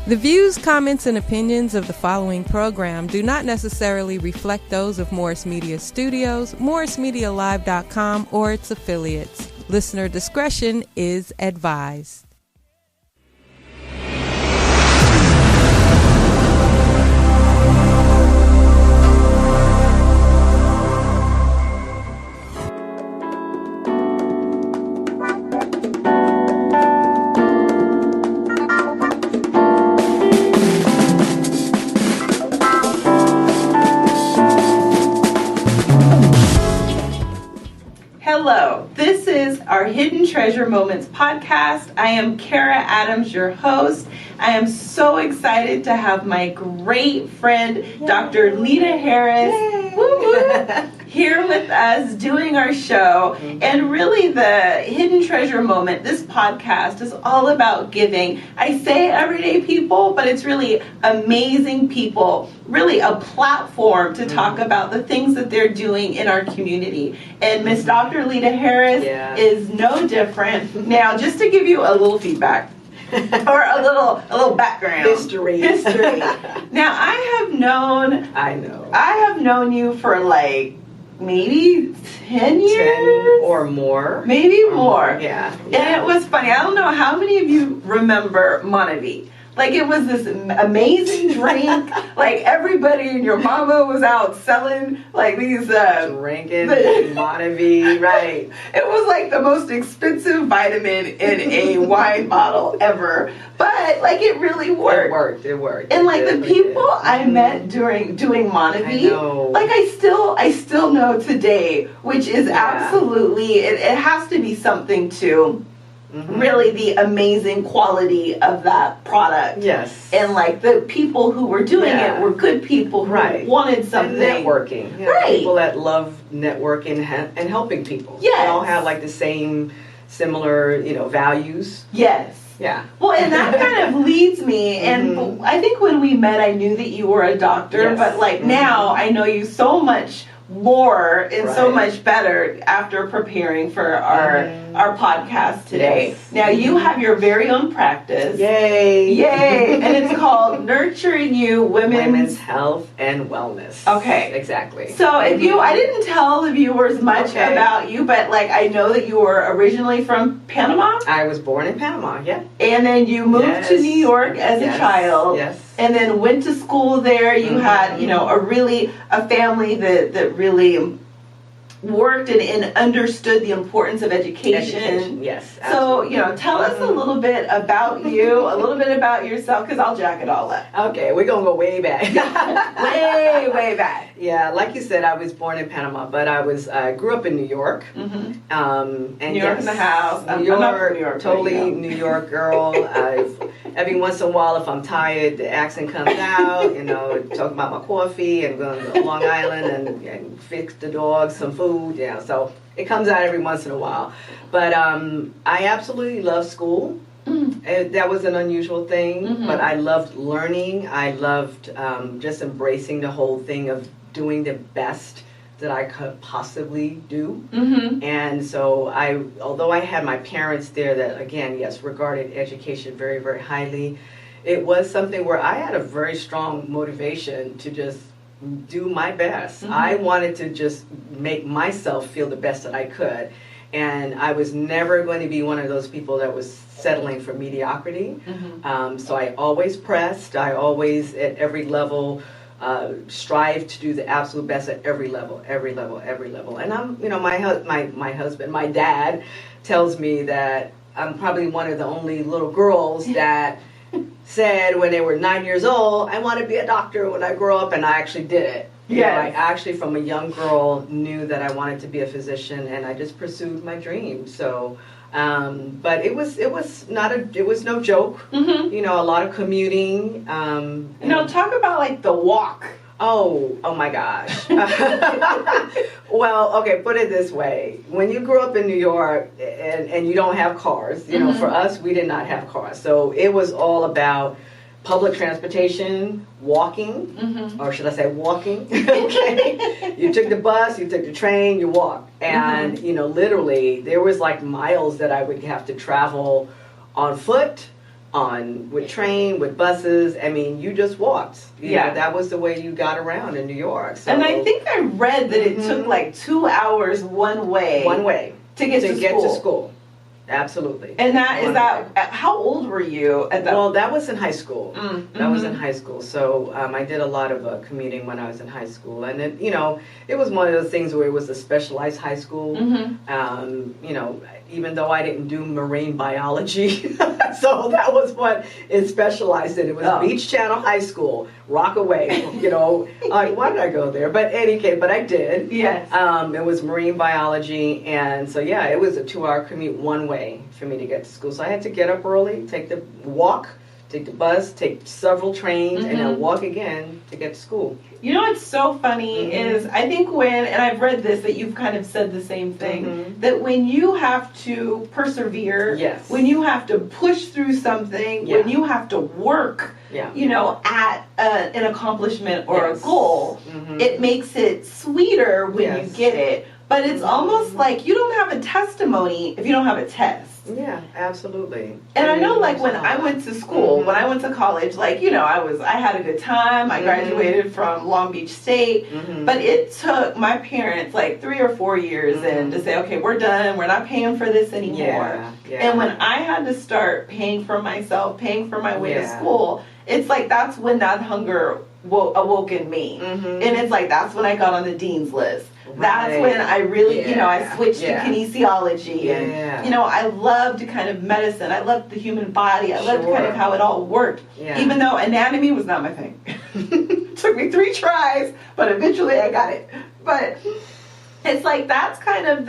The views, comments, and opinions of the following program do not necessarily reflect those of Morris Media Studios, MorrisMediaLive.com, or its affiliates. Listener discretion is advised. Hello, this is our Hidden Treasure Moments podcast. I am Kara Adams, your host. I am so excited to have my great friend, Dr. Lita Harris, here with us doing our show. And really the Hidden Treasure Moment, this podcast is all about giving. I say everyday people, but it's really amazing people, really a platform to talk about the things that they're doing in our community. And Miss Dr. Lita Harris is no different. Now, just to give you a little feedback, or a little background. History. Now, I have known you for like maybe 10 years? 10 or more. Maybe more. Yeah. And it was funny. I don't know how many of you remember Monavie. Like, it was this amazing drink. Like, everybody and your mama was out selling, like, these... drinking Monavie, right. It was, like, the most expensive vitamin in a wine bottle ever. But, like, it really worked. It worked. And, like, the people I met doing Monavie, like, I still know today, which is absolutely... It has to be something to... really the amazing quality of that product. Yes. And like the people who were doing it were good people who wanted something. And networking. Right. People that love networking and helping people. Yes. They all have like the same similar, values. Yes. Yeah. Well, and that kind of leads me, and I think when we met, I knew that you were a doctor, but like now I know you so much more and so much better after preparing for our podcast today. Yes. Now you have your very own practice. Yay! And it's called Nurturing You Women's Health and Wellness. Okay. Exactly. So I didn't tell the viewers much about you, but like I know that you were originally from Panama. I was born in Panama, And then you moved to New York as a child. Yes. And then went to school there. You had, a family that really worked and understood the importance of education. Yes. Absolutely. So, tell us a little bit about you, a little bit about yourself, because I'll jack it all up. Okay, we're going to go way back. way back. Yeah, like you said, I was born in Panama, but I grew up in New York. And New York in the house. New York, totally New York girl. Every once in a while, if I'm tired, the accent comes out, talk about my coffee and going to Long Island and fix the dogs some food. So it comes out every once in a while. But I absolutely love school. That was an unusual thing, but I loved learning. I loved just embracing the whole thing of doing the best that I could possibly do. And so although I had my parents there that, again, regarded education very, very highly, it was something where I had a very strong motivation to just do my best. I wanted to just make myself feel the best that I could. And I was never going to be one of those people that was settling for mediocrity. So I always pressed. I always, at every level, strive to do the absolute best at every level. And I'm, my husband, my dad tells me that I'm probably one of the only little girls that said when they were 9 years old, I want to be a doctor when I grow up, and I actually did it. I actually, from a young girl, knew that I wanted to be a physician, and I just pursued my dream. So, but it was no joke. A lot of commuting. Talk about like the walk. Oh my gosh. Well, okay, put it this way. When you grew up in New York and you don't have cars, for us, we did not have cars. So it was all about public transportation, walking, or should I say walking? Okay. You took the bus, you took the train, you walked. And, literally, there was like miles that I would have to travel on foot, with train, with buses. I mean, you just walked. You know, that was the way you got around in New York. So, and I think I read that it took like 2 hours one way to get to school. Absolutely. And how old were you at that? Well, that was in high school. That was in high school. So I did a lot of commuting when I was in high school. And it, you know, it was one of those things where it was a specialized high school. You know, even though I didn't do marine biology, so that was what it specialized in. It was Beach Channel High School, Rockaway. You know, why did I go there? But anyway, but I did. Yes. It was marine biology, and so yeah, it was a 2-hour commute one way for me to get to school. So I had to get up early, take the bus, take several trains, and then walk again to get to school. You know what's so funny is I think and I've read this, that you've kind of said the same thing, that when you have to persevere, when you have to push through something, when you have to work, you know, at an accomplishment or a goal, it makes it sweeter when you get it. But it's almost like you don't have a testimony if you don't have a test. Yeah, absolutely. And I know, like, when I went to school, when I went to college, like, you know, I had a good time. I graduated from Long Beach State. But it took my parents, like, 3 or 4 years in to say, okay, we're done. We're not paying for this anymore. And when I had to start paying for myself, paying for my way to school, it's like that's when that hunger awoke in me. And it's like that's when I got on the dean's list. That's when I really, you know, I switched to kinesiology. And, you know, I loved kind of medicine. I loved the human body. I loved kind of how it all worked. Even though anatomy was not my thing. It took me 3 tries, but eventually I got it. But it's like that's kind of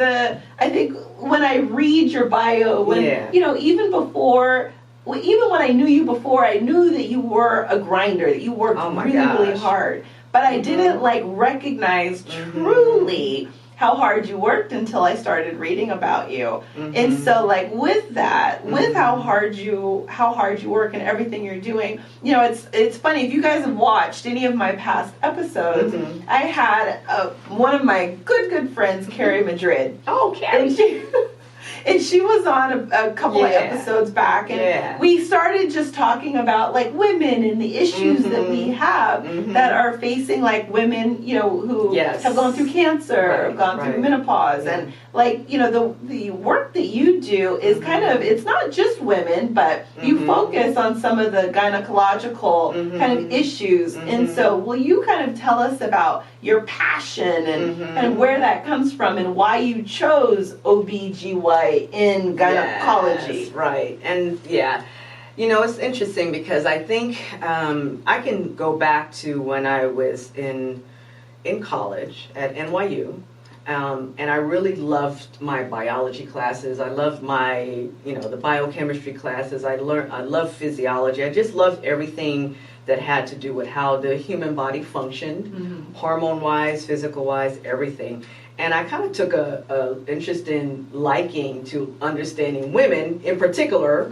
I think when I read your bio, you know, even when I knew you before, I knew that you were a grinder, that you worked really hard. But I didn't like recognize truly how hard you worked until I started reading about you. And so like with that, with how hard you work and everything you're doing, you know, it's funny, if you guys have watched any of my past episodes, I had one of my good friends, Carrie Madrid. Oh, Carrie. And she was on a couple of episodes back, and we started just talking about like women and the issues that we have that are facing like women, you know, who have gone through cancer, have gone through menopause, and like, you know, the work that you do is kind of, it's not just women, but you focus on some of the gynecological kind of issues. And so will you kind of tell us about your passion and kind of where that comes from and why you chose OBGYN in gynecology? Right. And you know, it's interesting because I think I can go back to when I was in college at NYU. And I really loved my biology classes. I loved my, you know, the biochemistry classes. I loved physiology. I just loved everything that had to do with how the human body functioned, hormone-wise, physical-wise, everything. And I kind of took a interest in liking to understanding women in particular,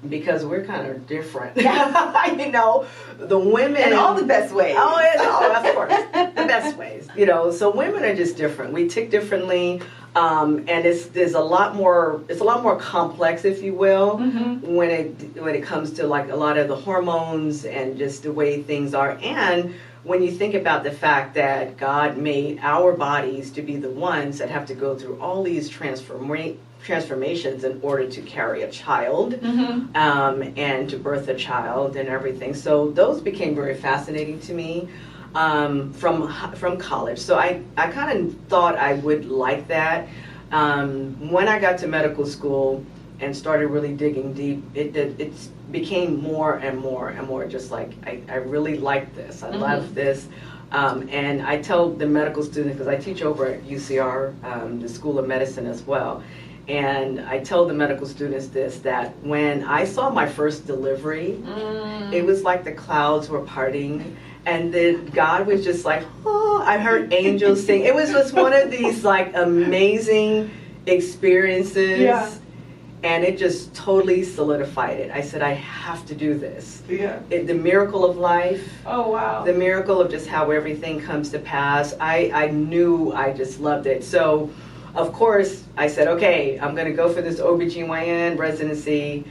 because we're kind of different. You know, the women... In all the best ways. Oh, of course. The best ways. You know, so women are just different. We tick differently. And it's a lot more complex, if you will, when it comes to like a lot of the hormones and just the way things are. And when you think about the fact that God made our bodies to be the ones that have to go through all these transformations in order to carry a child, and to birth a child and everything. So those became very fascinating to me. From college. So I kind of thought I would like that. When I got to medical school and started really digging deep, it became more and more just like, I really like this. I love this. And I tell the medical students, because I teach over at UCR, the School of Medicine as well, and I tell the medical students that when I saw my first delivery, it was like the clouds were parting. And then God was just like, oh, I heard angels sing. It was just one of these like amazing experiences. And it just totally solidified it. I said, I have to do this. The miracle of life. Oh, wow. The miracle of just how everything comes to pass. I knew I just loved it. So, of course, I said, okay, I'm going to go for this OBGYN residency.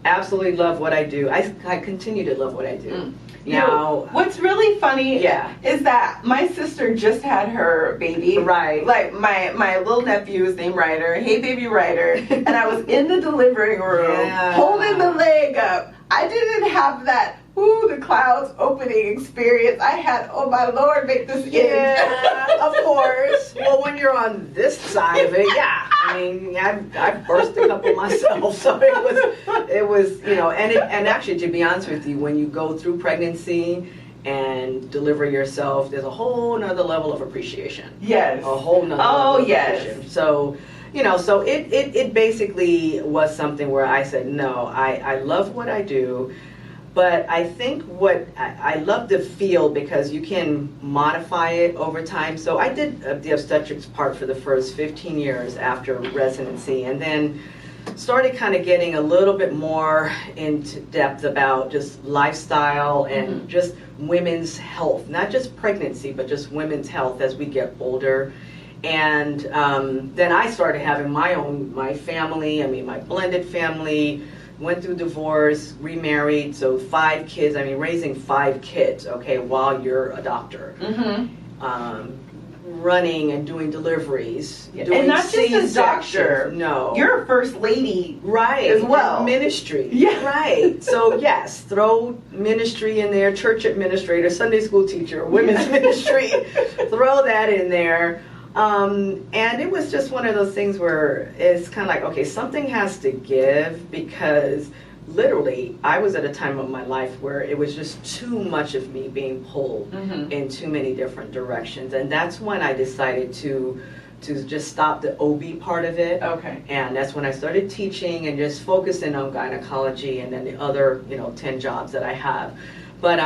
absolutely love what I do. I continue to love what I do. Now, what's really funny is that my sister just had her baby. Right. Like my little nephew is named Ryder. Hey, baby Ryder. And I was in the delivering room holding the leg up. I didn't have that, the clouds opening experience. I had, oh my Lord, make this end. Of course. Well, when you're on this side of it, I mean, I've burst a couple myself, so it was, and actually, to be honest with you, when you go through pregnancy and deliver yourself, there's a whole nother level of appreciation. Yes. A whole nother level of appreciation. So, so it basically was something where I said, no, I love what I do. But I think what I love the field because you can modify it over time. So I did the obstetrics part for the first 15 years after residency, and then started kind of getting a little bit more into depth about just lifestyle and just women's health, not just pregnancy, but just women's health as we get older. And then I started having my family, my blended family. Went through divorce, remarried, so 5 kids. Raising 5 kids, while you're a doctor. Running and doing deliveries. Doing and not just a doctor. No. You're a first lady. Right. As well. Ministry. Yeah. Right. So, yes, throw ministry in there, church administrator, Sunday school teacher, women's ministry. Throw that in there. And it was just one of those things where it's kind of like, okay, something has to give, because literally I was at a time of my life where it was just too much of me being pulled in too many different directions. And that's when I decided to just stop the OB part of it. Okay. And that's when I started teaching and just focusing on gynecology and then the other, 10 jobs that I have. But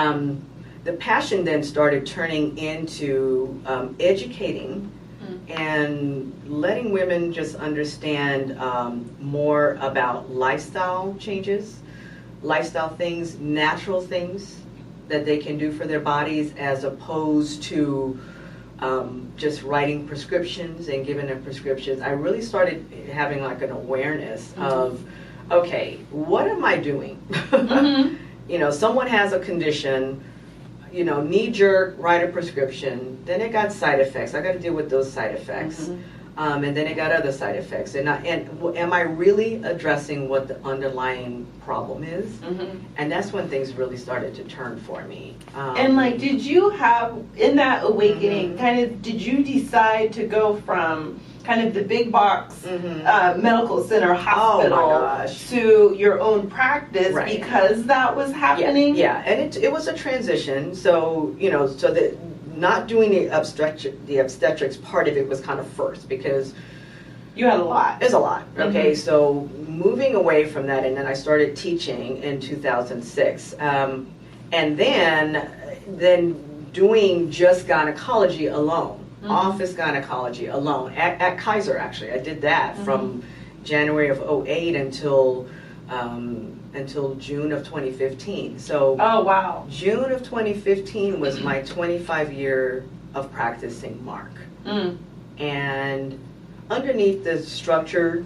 the passion then started turning into educating and letting women just understand more about lifestyle changes, lifestyle things, natural things that they can do for their bodies, as opposed to just writing prescriptions and giving them prescriptions. I really started having like an awareness of, okay, what am I doing? Someone has a condition, knee-jerk, write a prescription, then it got side effects. I got to deal with those side effects. And then it got other side effects. And am I really addressing what the underlying problem is? And that's when things really started to turn for me. And did you have, in that awakening, did you decide to go from kind of the big box medical center hospital to your own practice because that was happening? Yeah. And it was a transition. So, so that not doing the obstetrics part of it was kind of first, because you had a lot. There's a lot. Okay. So moving away from that, and then I started teaching in 2006. And then doing just gynecology alone. Office gynecology alone at Kaiser. Actually, I did that from January of 2008 until June of 2015. So June of 2015 was my 25-year of practicing mark. And underneath the structured,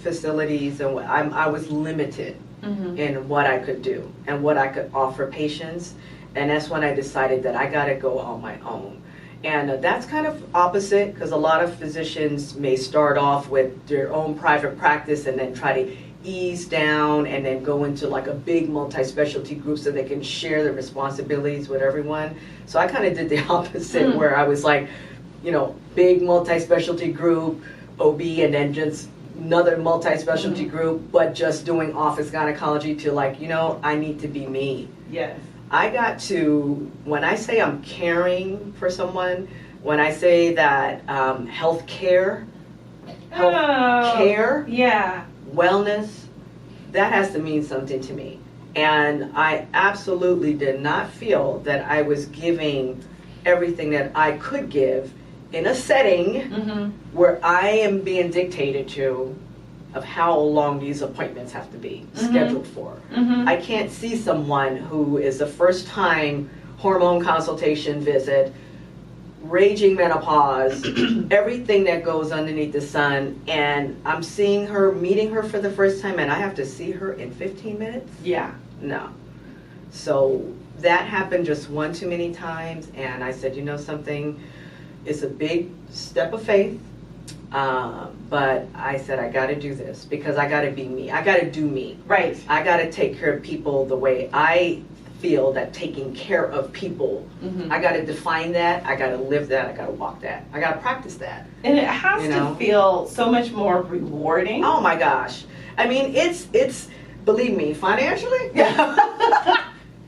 facilities, and I was limited in what I could do and what I could offer patients. And that's when I decided that I got to go on my own. And that's kind of opposite, because a lot of physicians may start off with their own private practice and then try to ease down and then go into like a big multi-specialty group so they can share the responsibilities with everyone. So I kind of did the opposite, where I was like, big multi-specialty group, OB, and then just another multi-specialty group, but just doing office gynecology to I need to be me. Yes. I got to, when I say I'm caring for someone, when I say that health care, wellness, that has to mean something to me. And I absolutely did not feel that I was giving everything that I could give in a setting where I am being dictated to of how long these appointments have to be scheduled for. I can't see someone who is a first-time hormone consultation visit raging menopause, everything that goes underneath the sun, and I'm seeing her, meeting her for the first time, and I have to see her in 15 minutes? Yeah. No. So that happened just one too many times, and I said, you know something, it's a big step of faith, but I said, I got to do this because I got to be me. I got to do me. Right. I got to take care of people the way I feel that taking care of people. I got to define that. I got to live that. I got to walk that. I got to practice that. And it has to feel so much more rewarding. Oh my gosh. I mean, it's believe me, financially. Yeah.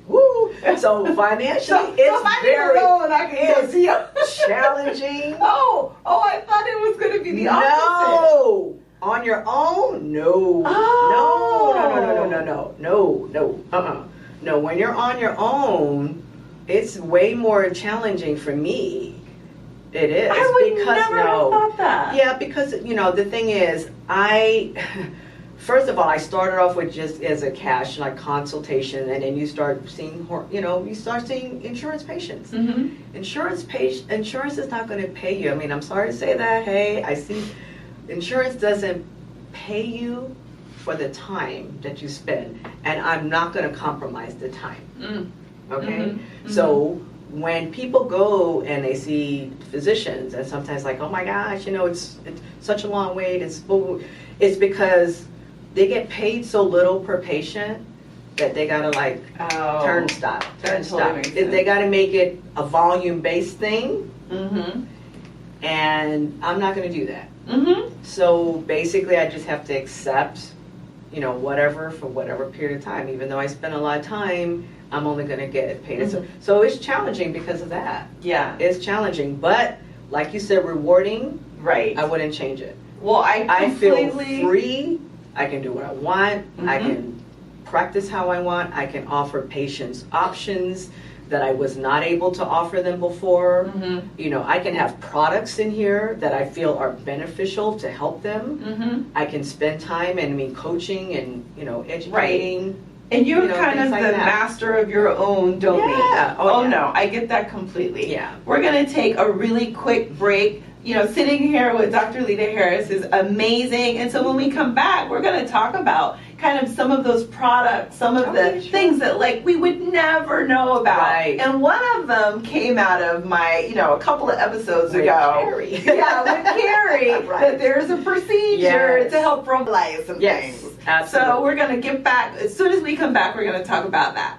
Woo. So financially, it's very challenging. I thought it was going to be the opposite. No. On your own? No. No. No, when you're on your own, it's way more challenging for me. It is. I would never have thought that. Yeah, because, the thing is, first of all, I started off with just as a cash consultation, and then you start seeing, insurance patients. Insurance is not going to pay you. I mean, I'm sorry to say that. Hey, I see insurance doesn't pay you for the time that you spend, and I'm not going to compromise the time. Okay? So when people go and they see physicians, and sometimes oh my gosh, it's such a long wait, it's because they get paid so little per patient that they gotta turn stop. They gotta make it a volume-based thing, and I'm not gonna do that. So basically, I just have to accept, whatever for whatever period of time. Even though I spend a lot of time, I'm only gonna get paid. So it's challenging because of that. Yeah, it's challenging, but like you said, rewarding. Right. I wouldn't change it. Well, I feel free. I can do what I want. I can practice how I want. I can offer patients options that I was not able to offer them before. I can have products in here that I feel are beneficial to help them. I can spend time and coaching and educating. Right. And you're kind of the master of your own domain. Yeah. No, I get that completely. Yeah. We're going to take a really quick break. Sitting here with Dr. Lita Harris is amazing. And so when we come back, we're going to talk about kind of some of those products, some of the things that we would never know about. Right. And one of them came out of my, a couple of episodes ago. Carrie. Yeah, with Carrie. That there's a procedure to help formalize some things. Absolutely. So we're going to get back. As soon as we come back, we're going to talk about that.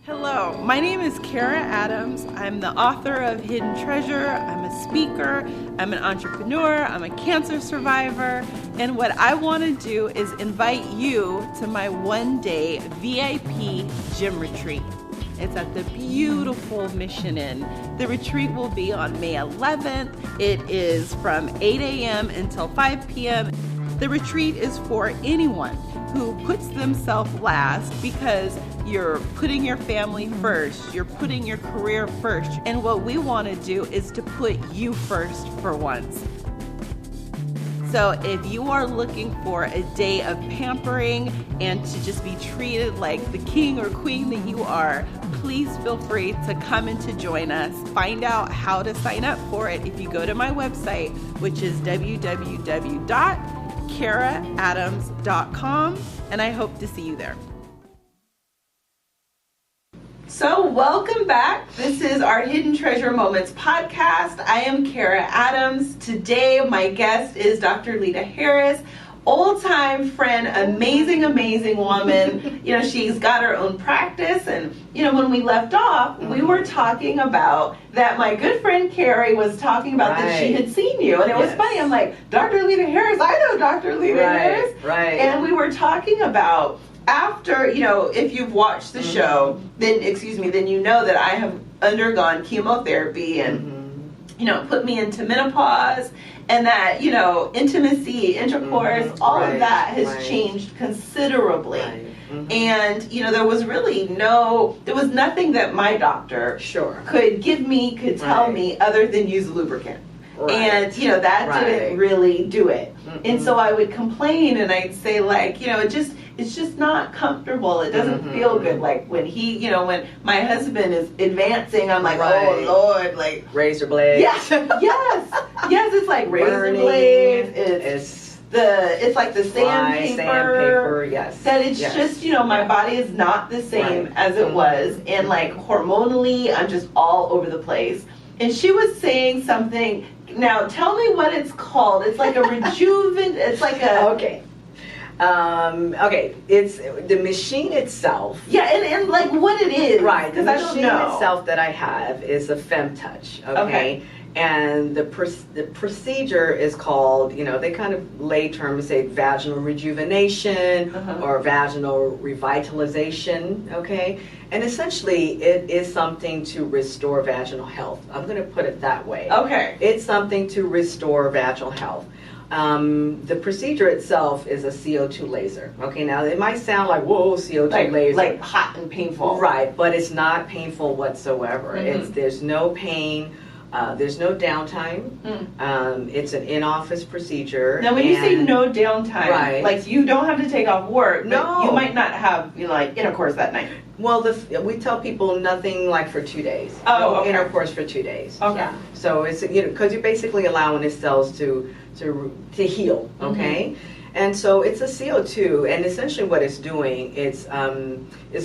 Hello, my name is Kara Adams. I'm the author of Hidden Treasure. I'm a speaker, I'm an entrepreneur, I'm a cancer survivor, and what I want to do is invite you to my one-day VIP gym retreat. It's at the beautiful Mission Inn. The retreat will be on May 11th. It is from 8 a.m. until 5 p.m. The retreat is for anyone who puts themselves last because you're putting your family first, you're putting your career first, and what we want to do is to put you first for once. So if you are looking for a day of pampering and to just be treated like the king or queen that you are, please feel free to come and to join us. Find out how to sign up for it if you go to my website, which is www.karaadams.com, and I hope to see you there. So welcome back. This is our Hidden Treasure Moments podcast. I am Kara Adams. Today my guest is Dr. Lita Harris, old-time friend, amazing woman. She's got her own practice, and when we left off, we were talking about that my good friend Carrie was talking about that she had seen you, and it was funny. I'm like, Dr. Lita Harris, I know Dr. Lita Harris. Right. And we were talking about after, if you've watched the show, then you know that I have undergone chemotherapy and, put me into menopause, and that, intimacy, intercourse, all of that has changed considerably. And, there was nothing that my doctor could tell me other than use lubricant. and that didn't really do it. And so I would complain, and I'd say, like, it's just not comfortable. It doesn't feel good. Like when when my husband is advancing, I'm like, oh Lord, like razor blades. Yes, it's like razor blades. It's like the sandpaper. Yes. That it's just, my body is not the same as it was. And like hormonally, I'm just all over the place. And she was saying something. Now, tell me what it's called. It's like a it's like a... Okay. It's the machine itself. Yeah, and like what it is. Right. The machine itself that I have is a FemTouch. Okay. And the procedure is called, they kind of lay terms say vaginal rejuvenation or vaginal revitalization, okay? And essentially it is something to restore vaginal health. I'm going to put it that way. Okay. It's something to restore vaginal health. The procedure itself is a CO2 laser. Okay, now it might sound like, whoa, CO2 laser. Like hot and painful. Right, but it's not painful whatsoever. There's no pain. There's no downtime. It's an in-office procedure. Now, when you say no downtime, like you don't have to take off work, but you might not have intercourse that night. Well, we tell people nothing like for 2 days. No intercourse for 2 days. Okay. Yeah. So it's because you're basically allowing the cells to heal. Okay. And so it's a CO2, and essentially what it's doing, it's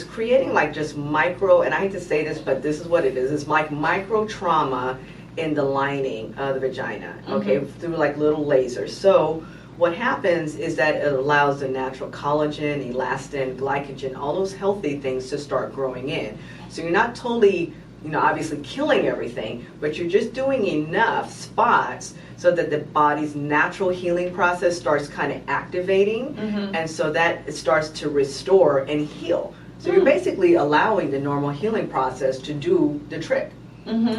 creating like just micro, and I hate to say this, but this is what it is. It's like micro trauma in the lining of the vagina, okay, through like little lasers. So what happens is that it allows the natural collagen, elastin, glycogen, all those healthy things to start growing in. So you're not totally, obviously killing everything, but you're just doing enough spots so that the body's natural healing process starts kind of activating, and so that it starts to restore and heal. So you're basically allowing the normal healing process to do the trick.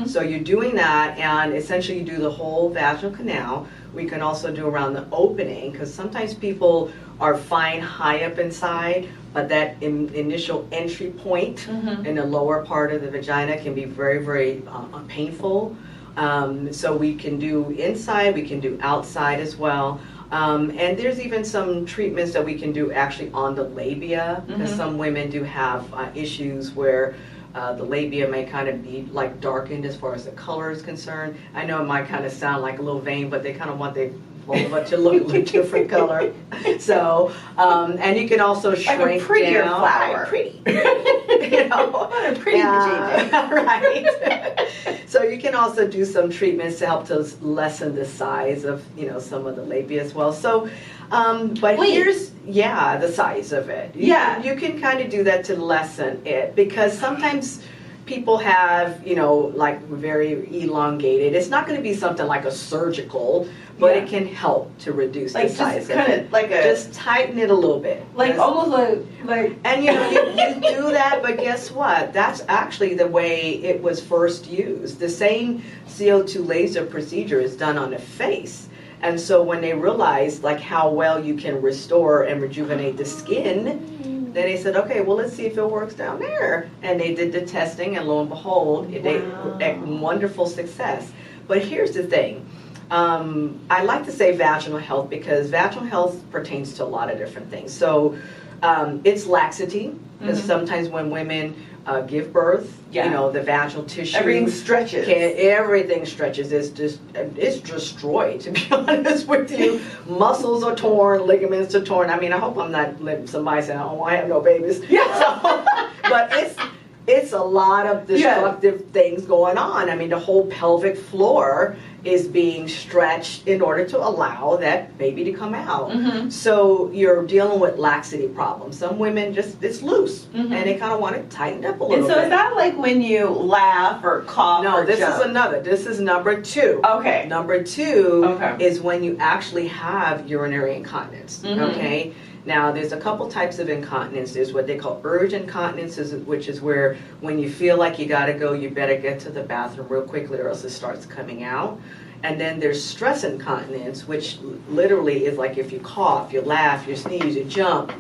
So you're doing that, and essentially you do the whole vaginal canal. We can also do around the opening, because sometimes people are fine high up inside, but that initial entry point in the lower part of the vagina can be very, very painful. So we can do inside, we can do outside as well. And there's even some treatments that we can do actually on the labia, because some women do have issues where the labia may kind of be like darkened as far as the color is concerned. I know it might kind of sound like a little vain, but they kind of want their vulva to look a different color. So, and you can also shrink like a prettier down. flower. Right, pretty. A pretty vagina. Right. So you can also do some treatments to help to lessen the size of, some of the labia as well. So, but here's, the size of it. You can kind of do that to lessen it, because sometimes people have, like very elongated. It's not going to be something like a surgical, but it can help to reduce the size of it. Just tighten it a little bit. Almost like. And you do that, but guess what? That's actually the way it was first used. The same CO2 laser procedure is done on the face. And so when they realized like how well you can restore and rejuvenate the skin, then they said, okay, well, let's see if it works down there. And they did the testing, and lo and behold, they had wonderful success. But here's the thing. I like to say vaginal health, because vaginal health pertains to a lot of different things. So it's laxity, because sometimes when women give birth, the vaginal tissue, everything stretches. Everything stretches. It's destroyed, to be honest with you. Muscles are torn, ligaments are torn. I mean, I hope I'm not letting somebody say, "Oh, I have no babies." But it's a lot of destructive things going on. I mean, the whole pelvic floor is being stretched in order to allow that baby to come out. So you're dealing with laxity problems. Some women it's loose, and they kind of want it tightened up a little bit. And so is that like when you laugh or cough? No, or this jump? is another. This is number 2. Okay. Number 2 is when you actually have urinary incontinence. Okay. Now, there's a couple types of incontinence. There's what they call urge incontinence, which is where when you feel like you got to go, you better get to the bathroom real quickly or else it starts coming out. And then there's stress incontinence, which literally is like if you cough, you laugh, you sneeze, you jump,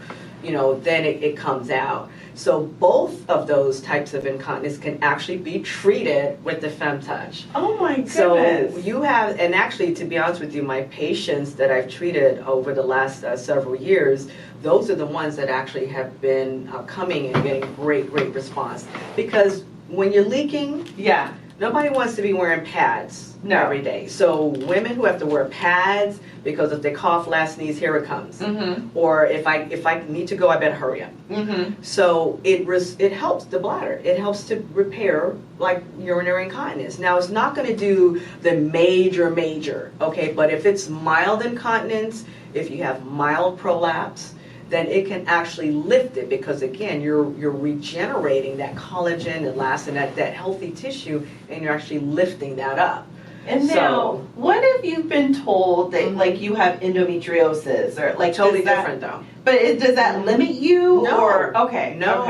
then it comes out. So both of those types of incontinence can actually be treated with the FemTouch. Oh my goodness. So you have, and actually, to be honest with you, my patients that I've treated over the last several years, those are the ones that actually have been coming and getting great response. Because when you're leaking, yeah, nobody wants to be wearing pads every day. So women who have to wear pads because if they cough, last sneeze, here it comes. Mm-hmm. Or if I need to go, I better hurry up. Mm-hmm. So it helps the bladder. It helps to repair like urinary incontinence. Now it's not going to do the major, okay? But if it's mild incontinence, if you have mild prolapse, then it can actually lift it because again you're regenerating that collagen, elastin, that healthy tissue, and you're actually lifting that up. And now, what if you've been told that like you have endometriosis or like totally different though? But does that limit you? No. Or okay. No.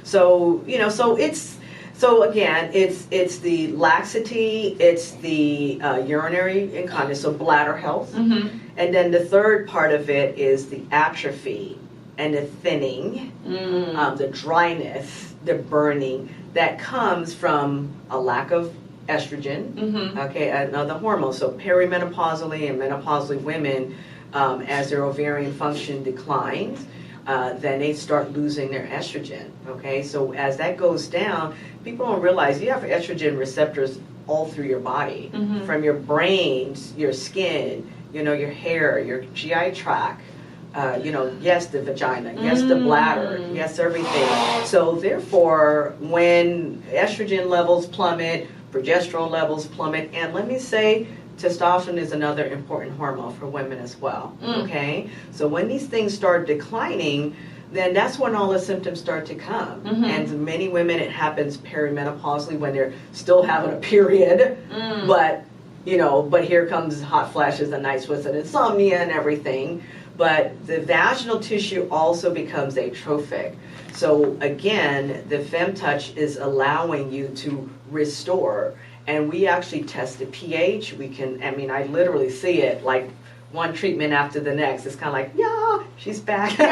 So again, it's the laxity, it's the urinary incontinence, so bladder health. Mm-hmm. And then the third part of it is the atrophy and the thinning, the dryness, the burning that comes from a lack of estrogen, okay, another hormone. So perimenopausally and menopausally women, as their ovarian function declines, then they start losing their estrogen, okay? So as that goes down, people don't realize you have estrogen receptors all through your body, from your brains, your skin, your hair, your GI tract, yes, the vagina, yes, the bladder, yes, everything. So therefore, when estrogen levels plummet, progesterone levels plummet, and let me say, testosterone is another important hormone for women as well, okay? So when these things start declining, then that's when all the symptoms start to come. And many women, it happens perimenopausally when they're still having a period, but here comes hot flashes and night sweats and insomnia and everything. But the vaginal tissue also becomes atrophic. So again, the FemTouch is allowing you to restore. And we actually test the pH. I literally see it like one treatment after the next. It's kind of like, yeah, she's back. So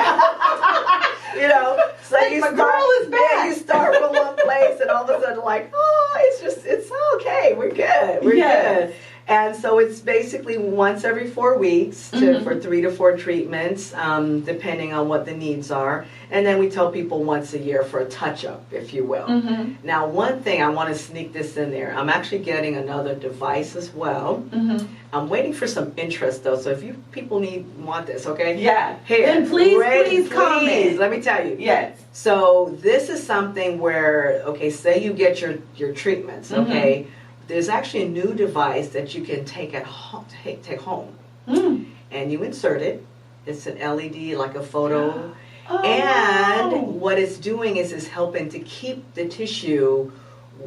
like, my girl is back. Yeah, you start from one place and all of a sudden like, it's okay. We're good. We're good. And so it's basically once every 4 weeks for 3 to 4 treatments, depending on what the needs are. And then we tell people once a year for a touch-up, if you will. Now, one thing, I want to sneak this in there. I'm actually getting another device as well. I'm waiting for some interest, though. So if you people want this, okay? Yeah. Here. And please comment. Let me tell you. Yes. So this is something where, okay, say you get your treatments, okay? There's actually a new device that you can take take home, and you insert it. It's an LED, like a photo, and what it's doing is helping to keep the tissue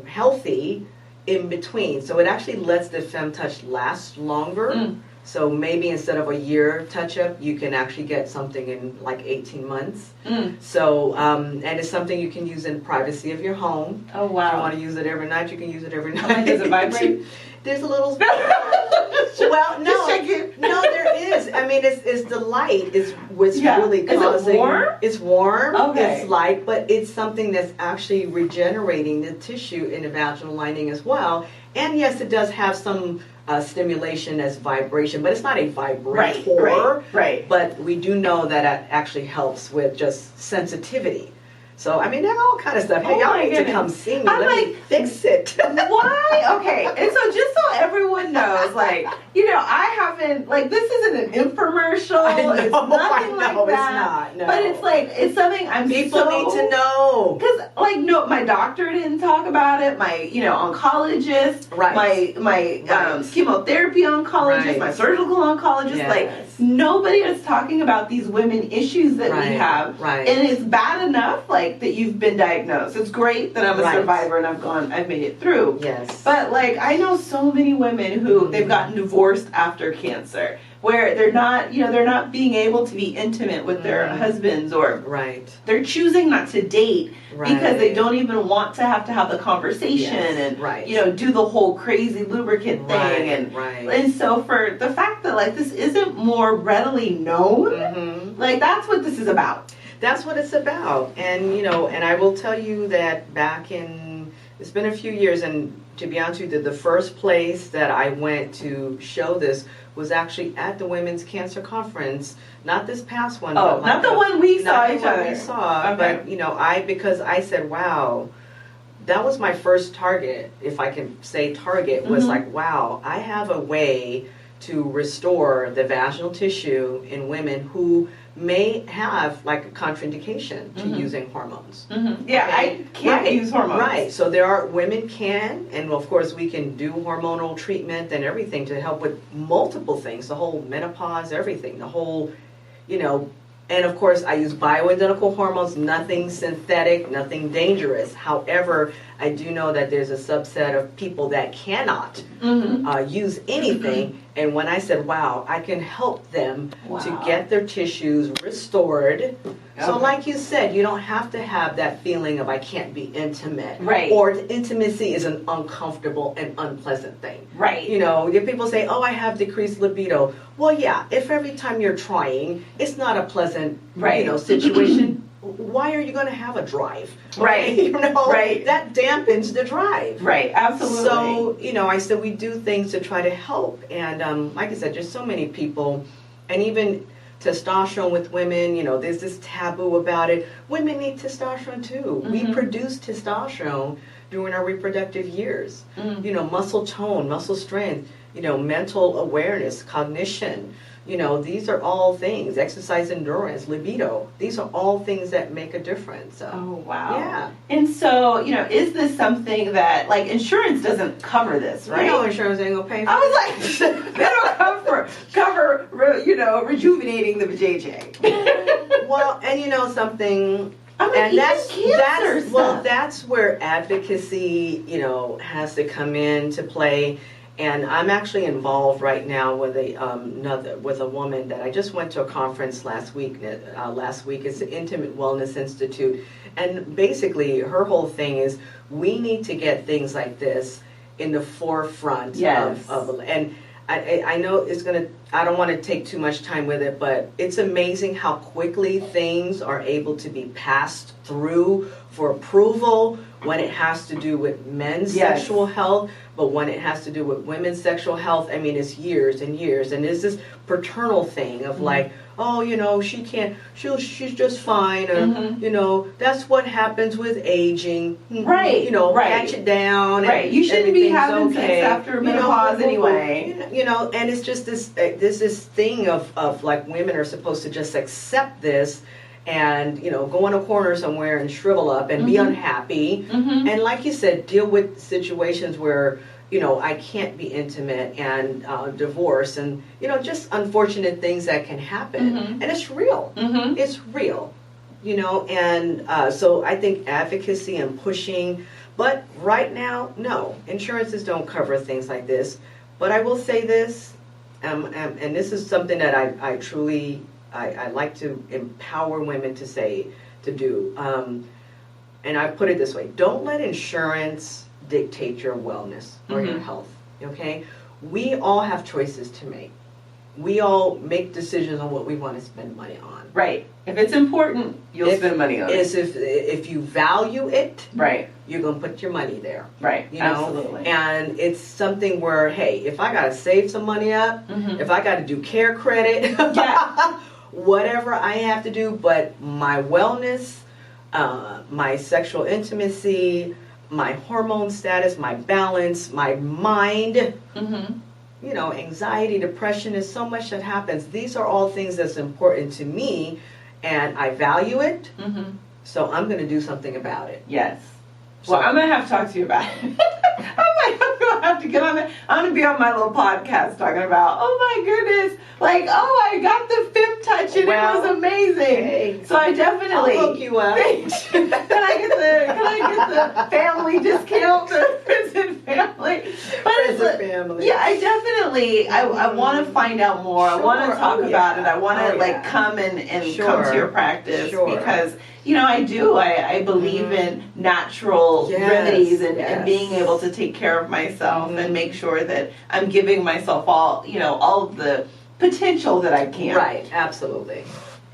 healthy in between. So it actually lets the FemTouch last longer. So maybe instead of a year touch-up, you can actually get something in like 18 months. So, and it's something you can use in privacy of your home. Oh, wow. If you want to use it every night, you can use it every night. Like, does it vibrate? There's a little... Well, no, there is. It's the light is what's really causing... Is it warm? It's warm, okay. It's light, but it's something that's actually regenerating the tissue in the vaginal lining as well. And yes, it does have some... stimulation as vibration, but it's not a vibrator. Right. But we do know that it actually helps with just sensitivity. So, that all kind of stuff. Hey, y'all need to come see me. Let me fix it. Why? Okay. And so just so everyone knows, I haven't, this isn't an infomercial. It's nothing like that. It's not. No. But it's something People need to know. Because, my doctor didn't talk about it. My, oncologist. Right. My chemotherapy oncologist. My surgical oncologist. Yes. Nobody is talking about these women issues that we have. Right. And it's bad enough, that you've been diagnosed. It's great that I'm a survivor and I've made it through. Yes. But I know so many women who they've gotten divorced after cancer, where they're not being able to be intimate with their husbands, or they're choosing not to date because they don't even want to have the conversation and do the whole crazy lubricant thing and so for the fact that this isn't more readily known, that's what this is about. that's what it's about. And, and I will tell you that it's been a few years, and to be honest with you, the first place that I went to show this was actually at the Women's Cancer Conference, not this past one. Oh, not the one we saw each other. We saw, okay. But, because I said, wow, that was my first target, if I can say target, was like, wow, I have a way to restore the vaginal tissue in women who may have like a contraindication to using hormones. Yeah, I can't use hormones. Right, so women can, and of course we can do hormonal treatment and everything to help with multiple things, the whole menopause, everything, the whole, and of course I use bioidentical hormones, nothing synthetic, nothing dangerous. However, I do know that there's a subset of people that cannot use anything. And when I said, wow, I can help them to get their tissues restored. So like you said, you don't have to have that feeling of I can't be intimate. Right. Or intimacy is an uncomfortable and unpleasant thing. Right. People say, oh, I have decreased libido. Well, yeah, if every time you're trying, it's not a pleasant, situation, why are you going to have a drive? Right. Right. That dampens the drive. Right, absolutely. So, I said we do things to try to help. And like I said, there's so many people, and even testosterone with women, there's this taboo about it. Women need testosterone too. We produce testosterone during our reproductive years. Muscle tone, muscle strength, mental awareness, cognition. These are all things, exercise endurance, libido. These are all things that make a difference. Oh, wow. Yeah. And so, is this something that, like, insurance doesn't cover this, right? Insurance ain't gonna pay for it. I was like, they don't cover, rejuvenating the vajayjay. Well, and something... And that's where advocacy, has to come into play. And I'm actually involved right now with a woman that I just went to a conference last week. It's the Intimate Wellness Institute, and basically her whole thing is we need to get things like this in the forefront of and I know it's gonna. I don't want to take too much time with it, but it's amazing how quickly things are able to be passed through for approval when it has to do with men's sexual health. But when it has to do with women's sexual health, I mean, it's years and years. And there's this paternal thing of like, oh, she can't, she's just fine. Or, that's what happens with aging. Right. Patch it down. Right. And you shouldn't be having okay. sex after menopause anyway. And it's just there's this thing of like women are supposed to just accept this and, go in a corner somewhere and shrivel up and be unhappy. And like you said, deal with situations where, I can't be intimate and divorce and, just unfortunate things that can happen. And it's real. It's real, and so I think advocacy and pushing, but right now, no, insurances don't cover things like this. But I will say this, and this is something that I truly... I like to empower women to do. And I put it this way, don't let insurance dictate your wellness or your health, okay? We all have choices to make. We all make decisions on what we want to spend money on. Right. If it's important, you'll spend money on it. If you value it, right, you're going to put your money there. Right, absolutely. And it's something where, hey, if I got to save some money up, if I got to do care credit, whatever I have to do, but my wellness, my sexual intimacy, my hormone status, my balance, my mind, anxiety, depression, is so much that happens. These are all things that's important to me, and I value it, so I'm going to do something about it. Yes. Well, I'm going to have to talk to you about it. I'm going to have to get on it. I'm going to be on my little podcast talking about, oh my goodness, I got the fifth touch and it was amazing. Hey, so I definitely... I'll hook you up. Can I get the family discount? The prison family. Family. Yeah, I definitely, I want to find out more. Sure. I want to talk about it. I want to come and come to your practice because... I believe in natural remedies and being able to take care of myself and make sure that I'm giving myself all of the potential that I can. Right, absolutely.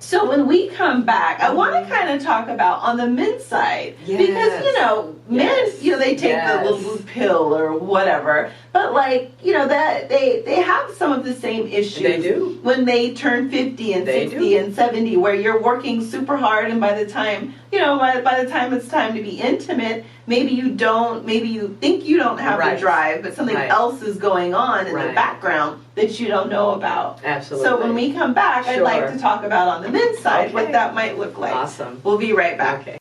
So when we come back, I want to kind of talk about on the men's side, because, you know, men, you know, they take the little blue pill or whatever, but like, you know, that they have some of the same issues. They do. When they turn 50 and 60 and 70, where you're working super hard, and by the time, you know, by the time it's time to be intimate, maybe you think you don't have the drive, but something else is going on in the background that you don't know about. Absolutely. So when we come back, I'd like to talk about on the men's side what that might look like. Awesome. We'll be right back. Okay.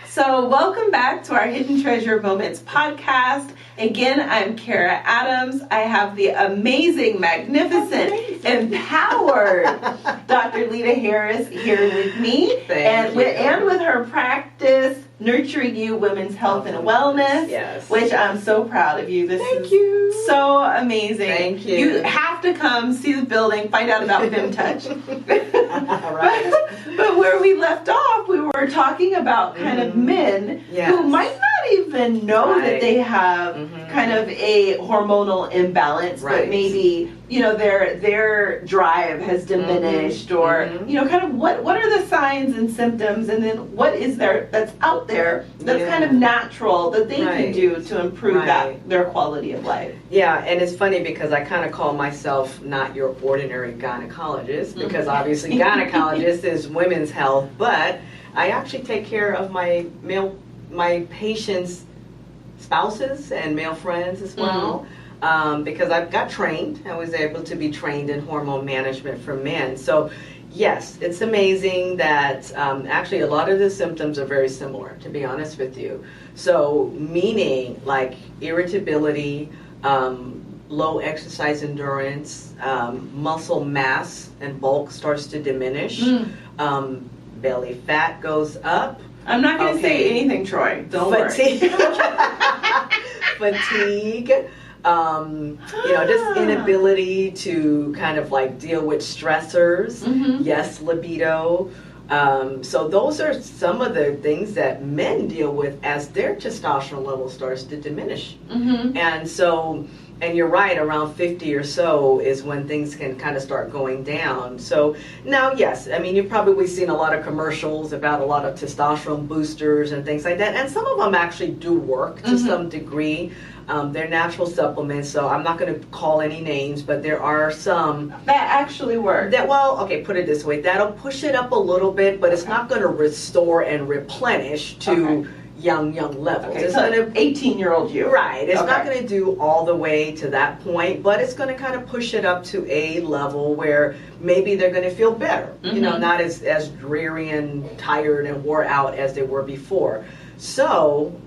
So welcome back to our Hidden Treasure Moments podcast. Again, I'm Kara Adams. I have the amazing, magnificent, empowered Dr. Lita Harris here with me. Thank you. And with her practice, Nurturing You Women's Health and Wellness, which I'm so proud of you. Thank you. So amazing. Thank you. You have to come see the building, find out about FemTouch. But where we left off, we were talking about kind of men who might not even know that they have kind of a hormonal imbalance, but maybe, you know, their drive has diminished, or you know, kind of what are the signs and symptoms, and then what is there that's out there that's kind of natural that they can do to improve their quality of life. Yeah, and it's funny because I kind of call myself not your ordinary gynecologist, because obviously gynecologist is women's health, but I actually take care of my patients' spouses and male friends as well. Because I've got trained. I was able to be trained in hormone management for men. So yes, it's amazing that actually a lot of the symptoms are very similar, to be honest with you. So meaning like irritability, low exercise endurance, muscle mass and bulk starts to diminish, belly fat goes up. I'm not going to say anything, Troy. Don't worry. Fatigue. You know, just inability to kind of like deal with stressors. Yes, libido. So those are some of the things that men deal with as their testosterone level starts to diminish. And so, and you're right, around 50 or so is when things can kind of start going down. So now, yes, I mean, you've probably seen a lot of commercials about a lot of testosterone boosters and things like that. And some of them actually do work to some degree. They're natural supplements, so I'm not going to call any names, but there are some that actually work. Put it this way, that'll push it up a little bit, but it's not going to restore and replenish to young levels. It's so an 18-year-old you. Right. It's not going to do all the way to that point, but it's going to kind of push it up to a level where maybe they're going to feel better. You know, not as dreary and tired and wore out as they were before. So,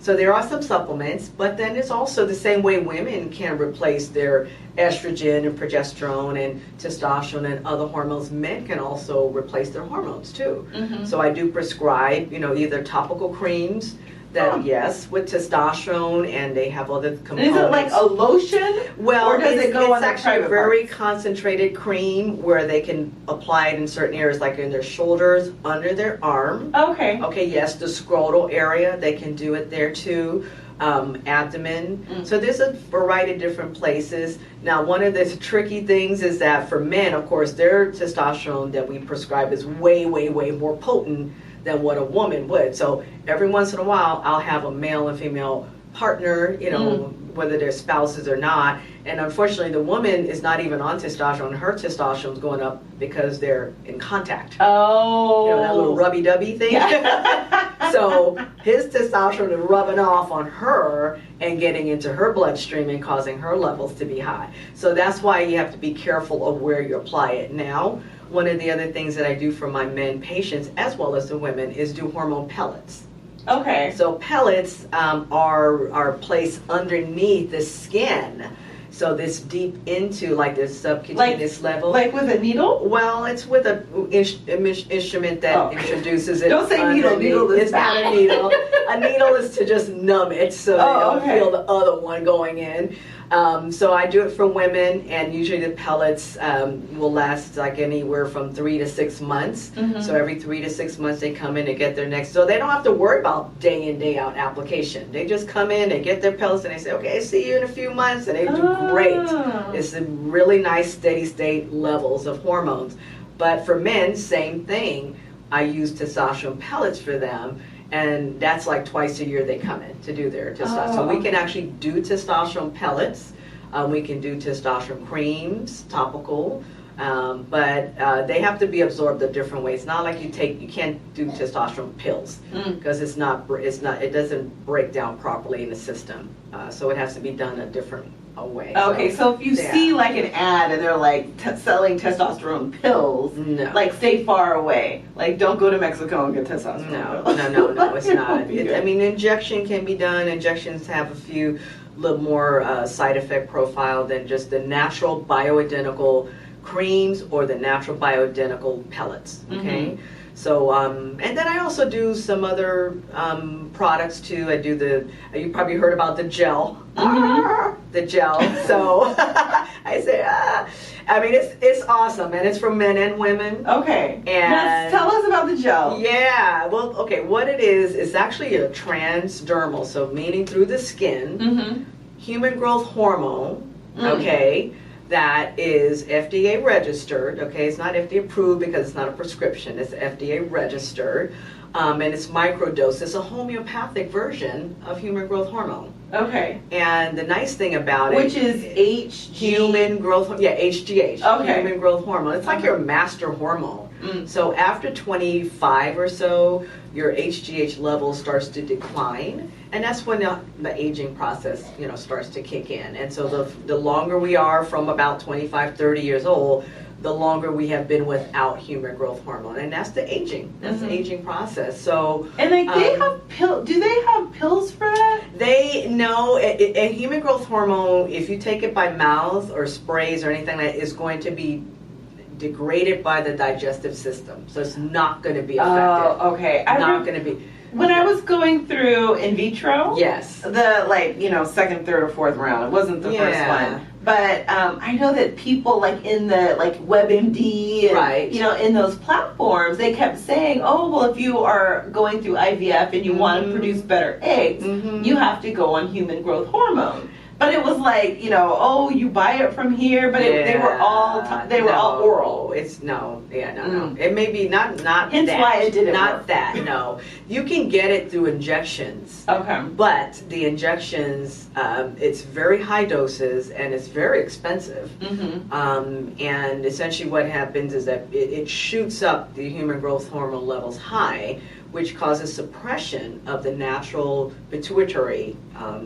so there are some supplements, but then it's also the same way women can replace their estrogen and progesterone and testosterone and other hormones. Men can also replace their hormones too. So I do prescribe, you know, either topical creams that with testosterone, and they have other components. Is it like a lotion? Well, or does it go on it's actually a very concentrated cream where they can apply it in certain areas, like in their shoulders, under their arm. Okay, yes, the scrotal area, they can do it there too. Abdomen. So there's a variety of different places. Now, one of the tricky things is that for men, of course, their testosterone that we prescribe is way, way, way more potent than what a woman would. So every once in a while, I'll have a male and female partner, you know, whether they're spouses or not. And unfortunately, the woman is not even on testosterone. Her testosterone is going up because they're in contact. Oh. You know, that little rubby-dubby thing? So his testosterone is rubbing off on her and getting into her bloodstream and causing her levels to be high. So that's why you have to be careful of where you apply it. Now, one of the other things that I do for my men patients, as well as the women, is do hormone pellets. Okay. So pellets are placed underneath the skin, So this deep into like this subcutaneous level. Like with a needle? Well, it's with a instrument that introduces it. Don't say needle. Needle is it's not a needle. A needle is to just numb it so they don't feel the other one going in. So I do it for women, and usually the pellets will last like anywhere from 3 to 6 months. So every 3 to 6 months they come in and get their next. So they don't have to worry about day in, day out application. They just come in, they get their pellets, and they say, okay, see you in a few months, and they do great. It's a really nice steady state levels of hormones. But for men, same thing. I use testosterone pellets for them. And that's like twice a year they come in to do their testosterone. So we can actually do testosterone pellets. We can do testosterone creams, topical. But they have to be absorbed a different way. It's not like you can't do testosterone pills because it doesn't break down properly in the system. So it has to be done a different way. Okay, so if you see like an ad and they're like selling testosterone pills, like stay far away. Like don't go to Mexico and get testosterone. No, it's not. I mean, injection can be done. Injections have a few little more side effect profile than just the natural bioidentical creams or the natural bioidentical pellets. Okay. So, and then I also do some other products too. You probably heard about the gel. The gel. So I say, I mean, it's awesome, and it's for men and women. Okay. And now tell us about the gel. Yeah. Well, okay. What it is actually a transdermal, so meaning through the skin, human growth hormone. Okay. That is FDA registered, okay? It's not FDA approved because it's not a prescription. It's FDA registered, and it's microdose. It's a homeopathic version of human growth hormone. Okay. And the nice thing about which is human growth, HGH, okay. Human growth hormone. It's like your master hormone. So after 25 or so, your HGH level starts to decline, and that's when the aging process, starts to kick in. And so the longer we are from about 25, 30 years old, the longer we have been without human growth hormone, and that's the aging. That's the aging process. So and like they have do they have pills for that? And human growth hormone, if you take it by mouth or sprays or anything like that, is going to be degraded by the digestive system, so it's not going to be effective. Oh, okay. Not going to be. When I was going through in vitro, yes, the second, third, or fourth round, it wasn't the first one. But I know that people in the WebMD, and, right? In those platforms, they kept saying, "Oh, well, if you are going through IVF and you want to produce better eggs, you have to go on human growth hormone." But it was you buy it from here, but they were all oral. No. It may be not hence that. Why it didn't not work. That. No, you can get it through injections. Okay. But the injections, it's very high doses and it's very expensive. And essentially, what happens is that it shoots up the human growth hormone levels high, which causes suppression of the natural pituitary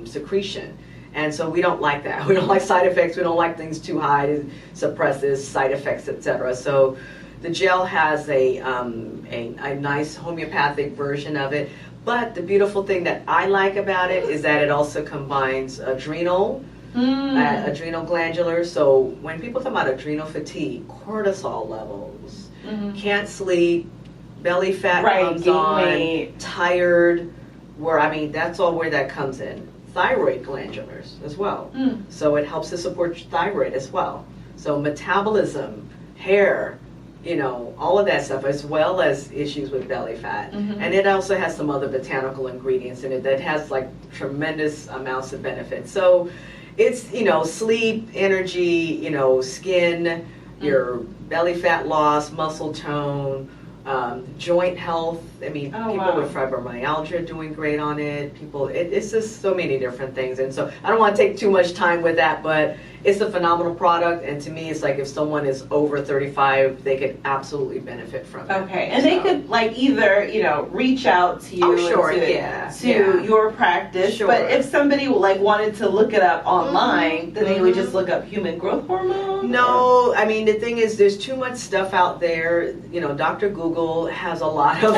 secretion. And so we don't like that. We don't like side effects. We don't like things too high to suppress this, side effects, etc. So the gel has a nice homeopathic version of it. But the beautiful thing that I like about it is that it also combines adrenal glandular. So when people talk about adrenal fatigue, cortisol levels, can't sleep, belly fat comes on, tired, that's all where that comes in. Thyroid glandulars as well. So it helps to support thyroid as well. So metabolism, hair, all of that stuff, as well as issues with belly fat. And it also has some other botanical ingredients in it that has tremendous amounts of benefits. So it's, sleep, energy, skin, your belly fat loss, muscle tone, joint health. People with fibromyalgia are doing great on it. It's just so many different things. And so I don't want to take too much time with that, but it's a phenomenal product. And to me, it's like if someone is over 35, they could absolutely benefit from it. Okay. And they could either, reach out to you to your practice. Sure. But if somebody wanted to look it up online, then they would just look up human growth hormone? No, the thing is there's too much stuff out there. Dr. Google has a lot of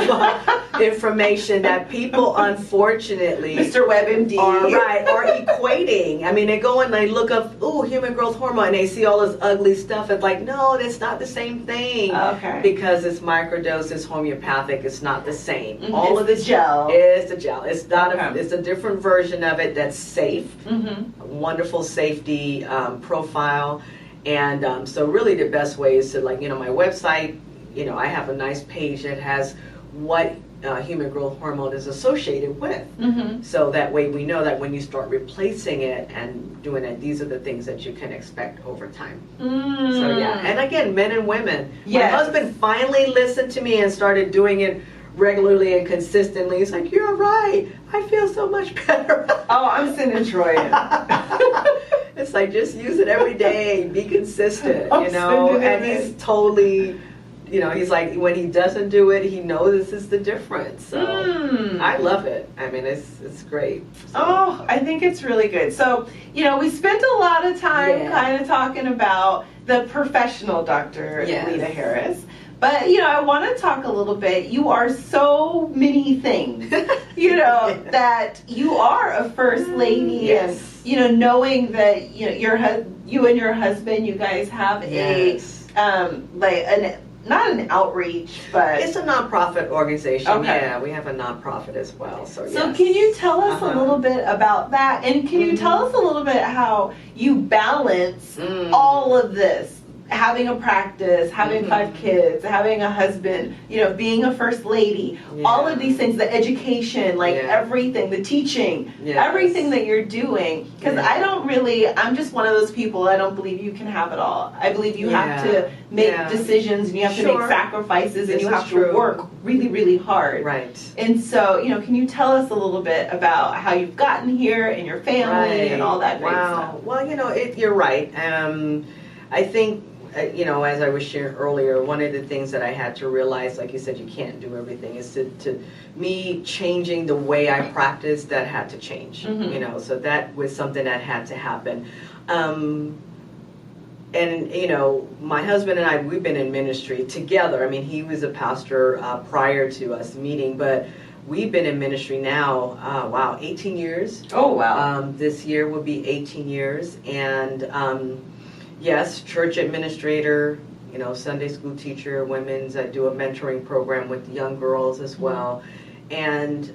information that people unfortunately Mr. WebMD are equating. They go and they look up, human growth hormone, and they see all this ugly stuff. It's like, no, that's not the same thing. Okay. Because it's microdose, it's homeopathic, it's not the same. Mm-hmm. All of this gel. is the gel. It's not. Okay. It's a different version of it that's safe. Mm-hmm. A wonderful safety profile, and so really the best way is to, like, my website. I have a nice page that has what human growth hormone is associated with. Mm-hmm. So that way we know that when you start replacing it and doing it, these are the things that you can expect over time. So yeah, and again, men and women. Yes. My husband finally listened to me and started doing it regularly and consistently. He's like, you're right, I feel so much better. Oh, I'm sending Troy in. It's like, just use it every day, be consistent, I'm sending and it he's totally, he's like, when he doesn't do it, he knows this is the difference. So I love it. I mean, it's great. So. Oh, I think it's really good. So, we spent a lot of time kind of talking about the professional Dr. Lita Harris. But, I want to talk a little bit. You are so many things, that you are a first lady. Yes. And, knowing that, you and your husband, you guys have not an outreach, but it's a nonprofit organization. Okay. Yeah, we have a nonprofit as well. So yes. Can you tell us a little bit about that? And can you tell us a little bit how you balance all of this? Having a practice, having 5 kids, having a husband, being a first lady, all of these things, the education, everything, the teaching, everything that you're doing. Because I'm just one of those people, I don't believe you can have it all. I believe you have to make decisions, and you have to make sacrifices, and you have to work really, really hard. Right. And so, can you tell us a little bit about how you've gotten here and your family and all that great stuff? Well, you're right. I think, as I was sharing earlier, one of the things that I had to realize, like you said, you can't do everything, is to me changing the way I practice, that had to change. So that was something that had to happen. And my husband and I, we've been in ministry together. I mean, he was a pastor prior to us meeting, but we've been in ministry now, 18 years. Oh, wow. This year will be 18 years. And yes, church administrator, Sunday school teacher, women's. I do a mentoring program with young girls as well. And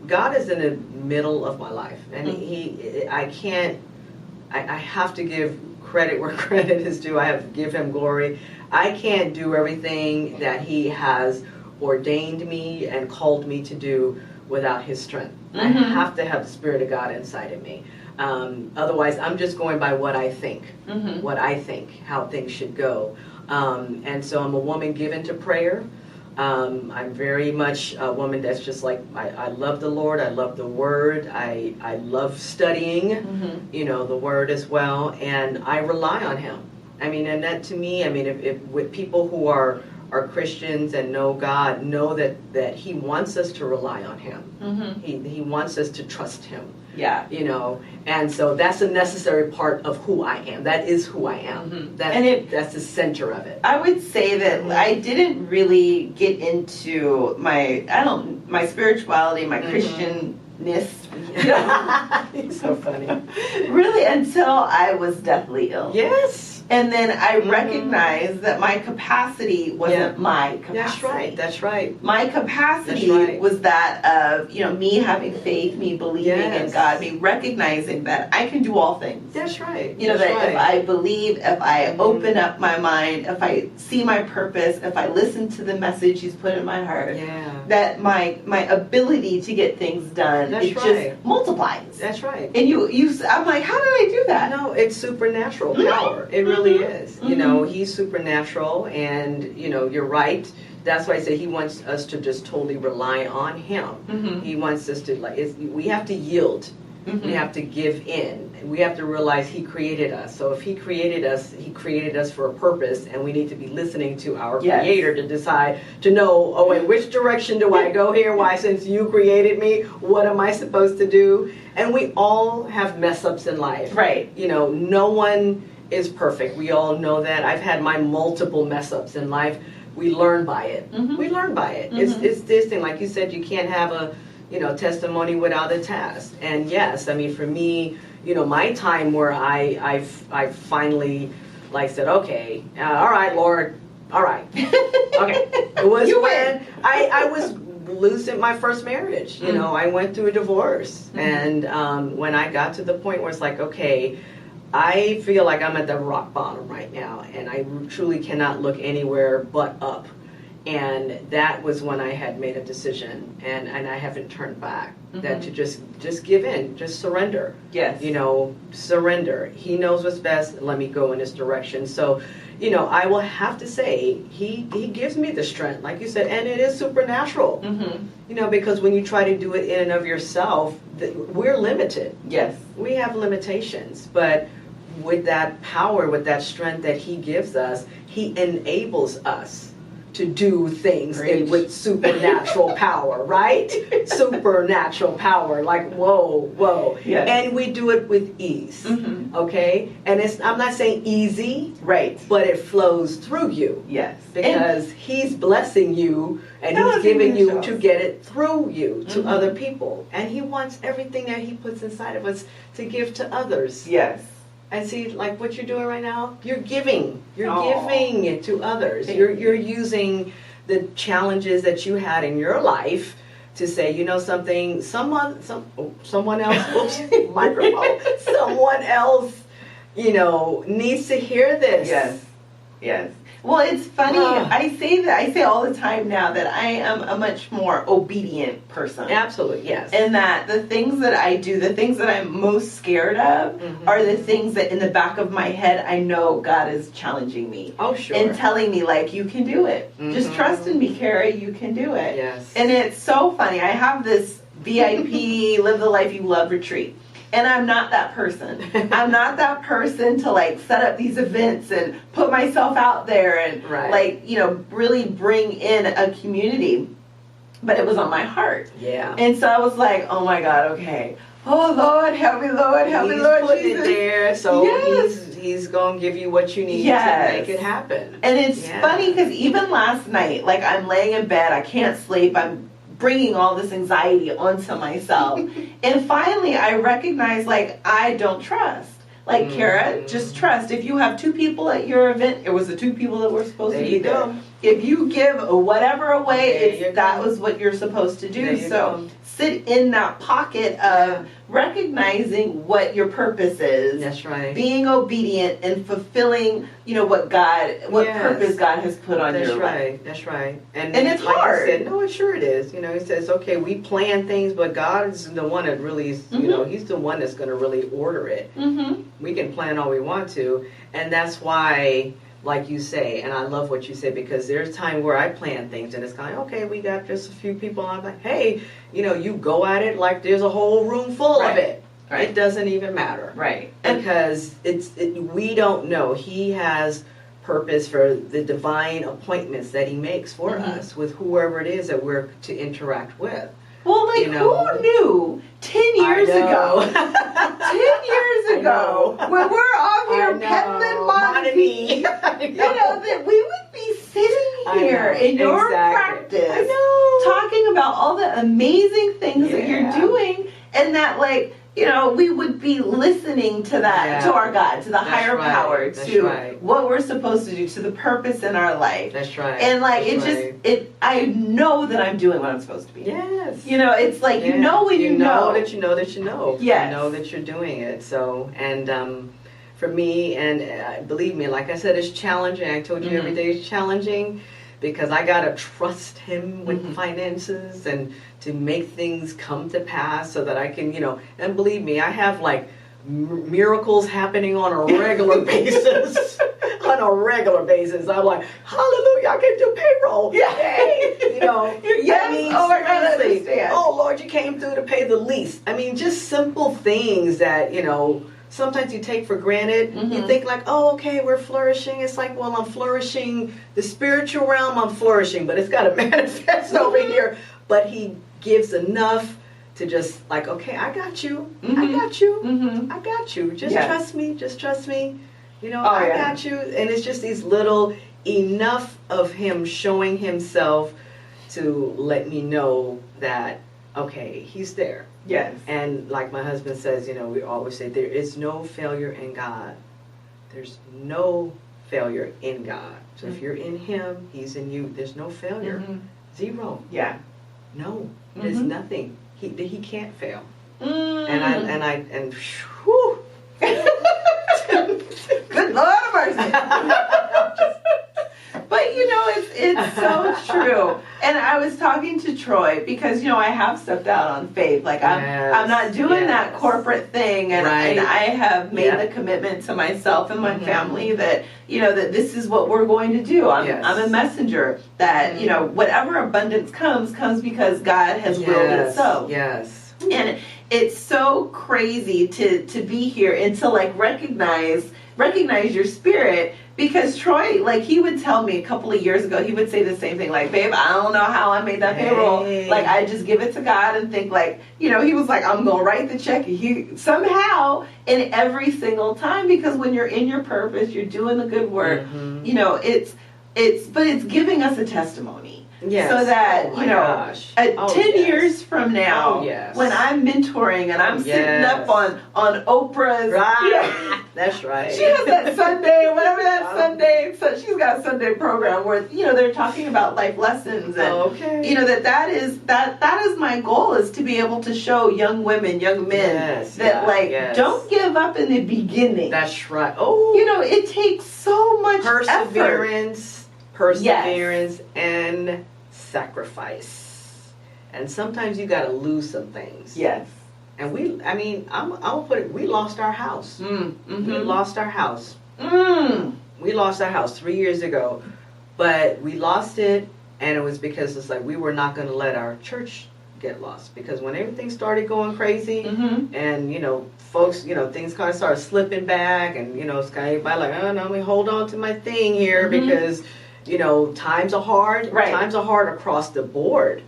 God is in the middle of my life. And I have to give credit where credit is due. I have to give him glory. I can't do everything that he has ordained me and called me to do without his strength. I have to have the Spirit of God inside of me. Otherwise, I'm just going by what I think, how things should go. And so I'm a woman given to prayer. I'm very much a woman that's just like, I love the Lord, I love the Word, I love studying, the Word as well, and I rely on Him. I mean, and that to me, I mean, if with people who are Christians and know God, know that He wants us to rely on Him. He wants us to trust Him. Yeah. And so that's a necessary part of who I am. That is who I am. That's the center of it. I would say that I didn't really get into my spirituality, my Christianness. So funny. Really, until I was deathly ill. Yes. And then I recognized that my capacity wasn't my capacity. That's right. My capacity was that of, me having faith, me believing in God, me recognizing that I can do all things. That's right. If I believe, if I open up my mind, if I see my purpose, if I listen to the message He's put in my heart, that my ability to get things done, just multiplies. That's right. And I'm like, how did I do that? No, it's supernatural power. It really is. He's supernatural, and you're right. That's why I say He wants us to just totally rely on Him. He wants us to we have to yield. We have to give in. We have to realize He created us. So if He created us for a purpose, and we need to be listening to our Creator to decide, to know, which direction do I go here? Why, since you created me, what am I supposed to do? And we all have mess ups in life. Right. No one is perfect. We all know that. I've had my multiple mess ups in life. We learn by it. We learn by it. It's this thing, like you said, you can't have a testimony without a test. And yes, I mean, for me, my time where I finally like said, okay, all right, Lord, all right, okay. It was when I was losing my first marriage. I went through a divorce, and when I got to the point where it's like, okay, I feel like I'm at the rock bottom right now, and I truly cannot look anywhere but up. And that was when I had made a decision, and I haven't turned back. That to just give in, just surrender. Yes. Surrender. He knows what's best. Let me go in this direction. So, I will have to say, he gives me the strength, like you said, and it is supernatural. Because when you try to do it in and of yourself, we're limited. Yes. We have limitations, but with that power, with that strength that he gives us, he enables us to do things with supernatural power, right? Supernatural power, like whoa. Yes. And we do it with ease, okay? And I'm not saying easy, right? But it flows through you, yes, because he's blessing you, and he's giving you to get it through you to other people, and he wants everything that he puts inside of us to give to others. Yes. And see, like what you're doing right now, you're giving. You're giving it to others. You're using the challenges that you had in your life to say, something, someone else, oops, microphone, someone else, needs to hear this. Yes. Well, it's funny. I say all the time now that I am a much more obedient person. Absolutely, yes. And that the things that I do, the things that I'm most scared of, are the things that in the back of my head I know God is challenging me. Oh, sure. And telling me, like, you can do it. Just trust in me, Kara, you can do it. Yes. And it's so funny. I have this VIP Live the Life You Love retreat. And I'm not that person. I'm not that person to like set up these events and put myself out there and really bring in a community. But it was on my heart. Yeah. And so I was like, oh my God, okay. Oh Lord, help me, Lord, help me, Lord. He's putting Jesus. it there, so he's going to give you what you need to make it happen. And it's funny because even last night, like I'm laying in bed, I can't sleep, I'm bringing all this anxiety onto myself. And finally I recognized, like, I don't trust. Like, Kara, just trust. If you have 2 people at your event, it was the 2 people that were supposed to be there. If you give whatever away, that was what you're supposed to do. So sit in that pocket of recognizing what your purpose is. That's right. Being obedient and fulfilling, what purpose God has put on your life. That's right. And it's like hard. I said, no, it sure it is. He says, okay, we plan things, but God is the one that really, he's the one that's going to really order it. We can plan all we want to, and that's why, like you say, and I love what you said, because there's time where I plan things and it's kind of, okay, we got just a few people, and I'm like, hey, you go at it like there's a whole room full of it. Right. It doesn't even matter. Right. Because we don't know. He has purpose for the divine appointments that he makes for us with whoever it is that we're to interact with. Well, like, who knew 10 years ago, 10 years ago, when we're off here peddling Monami, that we would be sitting here in your practice talking about all the amazing things that you're doing, and that, like, we would be listening to that, to our God, to the higher power, to what we're supposed to do, to the purpose in our life. That's right. And like, I know that I'm doing what I'm supposed to be. Yes. It's like, when you know that you know that you know. Yes. You know that you're doing it. So, and for me, and believe me, like I said, it's challenging. I told you every day is challenging, because I got to trust him with finances and to make things come to pass so that I can, and believe me, I have like miracles happening on a regular basis. On a regular basis. I'm like, hallelujah, I can do payroll. Yay! Yes. Oh my God, I understand. Oh Lord, you came through to pay the lease. I mean, just simple things that, sometimes you take for granted. You think like, oh, okay, we're flourishing. It's like, well, I'm flourishing. The spiritual realm, I'm flourishing, but it's got to manifest over here. But he gives enough to just like, okay, I got you. I got you. I got you. Just trust me. Just trust me. I got you. And it's just these little, enough of him showing himself to let me know that okay, he's there. Yes. And like my husband says, you know, we always say there is no failure in God. There's no failure in God. So if you're in him, he's in you. There's no failure. Zero. Yeah. No. There's nothing. He can't fail. Mm. And whew. Good Lord of mercy. But you know, it's so true. And I was talking to Troy because, you know, I have stepped out on faith. Like I'm not doing that corporate thing, and I have made the commitment to myself and my family that, you know, that this is what we're going to do. I'm a messenger. That, you know, whatever abundance comes because God has willed it so. Yes. And it's so crazy to be here and to like recognize your spirit, because Troy, like, he would tell me a couple of years ago, he would say the same thing, like, babe, I don't know how I made that payroll. Like, I just give it to God and think, like, you know, he was like, I'm gonna write the check. He somehow, and every single time, because when you're in your purpose, you're doing the good work, you know, it's giving us a testimony. Yes. So that, you know, 10 years from now, when I'm mentoring and I'm sitting up on Oprah's, you know, that's right. She has that Sunday, whatever that Sunday, so she's got a Sunday program where, you know, they're talking about life lessons, and you know, that is my goal, is to be able to show young women, young men that don't give up in the beginning. That's right. Oh, you know, it takes so much perseverance and sacrifice, and sometimes you got to lose some things. Yes. And I'll put it, we lost our house. We lost our house. We lost our house 3 years ago, but we lost it, and it was because it's like we were not going to let our church get lost, because when everything started going crazy, and, you know, folks, you know, things kind of started slipping back, and, you know, it's kind of everybody like, oh no, let me hold on to my thing here, because, you know, times are hard. Times are hard across the board.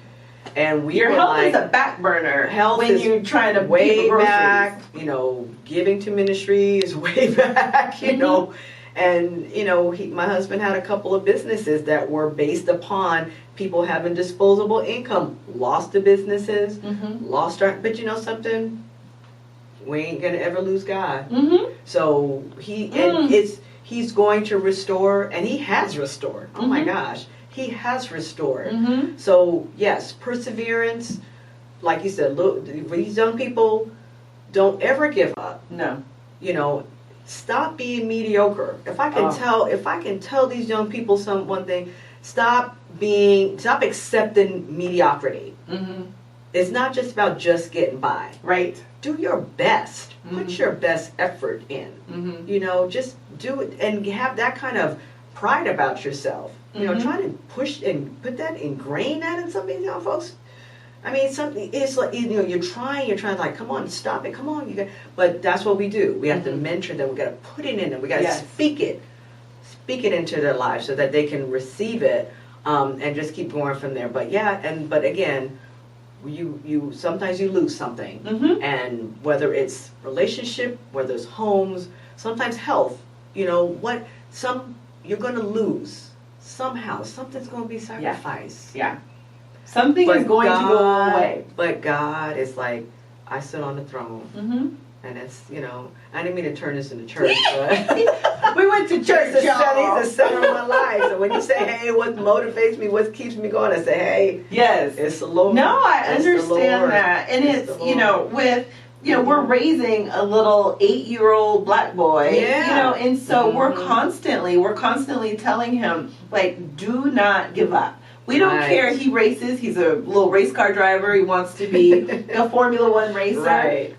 And your health is a back burner. Health when you're trying to way back. You know, giving to ministry is way back. You know, and you know, my husband had a couple of businesses that were based upon people having disposable income. Lost the businesses, lost our. But you know something, we ain't gonna ever lose God. So he's going to restore, and he has restored. Oh my gosh. He has restored. So, yes, perseverance, like you said, look, for these young people, don't ever give up. No. You know, stop being mediocre. If I can tell these young people one thing, stop accepting mediocrity. It's not just about just getting by. Right. Do your best. Put your best effort in. You know, just do it and have that kind of pride about yourself. You know, try to push and put that, ingrain that in some of these young folks. I mean, it's like, you know, you're trying like, come on, stop it, come on. But that's what we do. We have to mentor them. We got to put it in them. We got to speak it into their lives so that they can receive it, and just keep going from there. But but again, you sometimes you lose something, and whether it's relationship, whether it's homes, sometimes health. You know you're going to lose. Somehow, something's going to be sacrificed. Yeah. Something is going to go away. But God is like, I sit on the throne. And it's, you know, I didn't mean to turn this into church, but we went to church, y'all. He's the center of my life. So when you say, hey, what motivates me, what keeps me going, I say, hey, it's the Lord. No, I understand that. And it's you know, we're raising a little 8-year-old black boy, you know, and so we're constantly telling him, like, do not give up. We don't care. He races. He's a little race car driver. He wants to be a Formula One racer.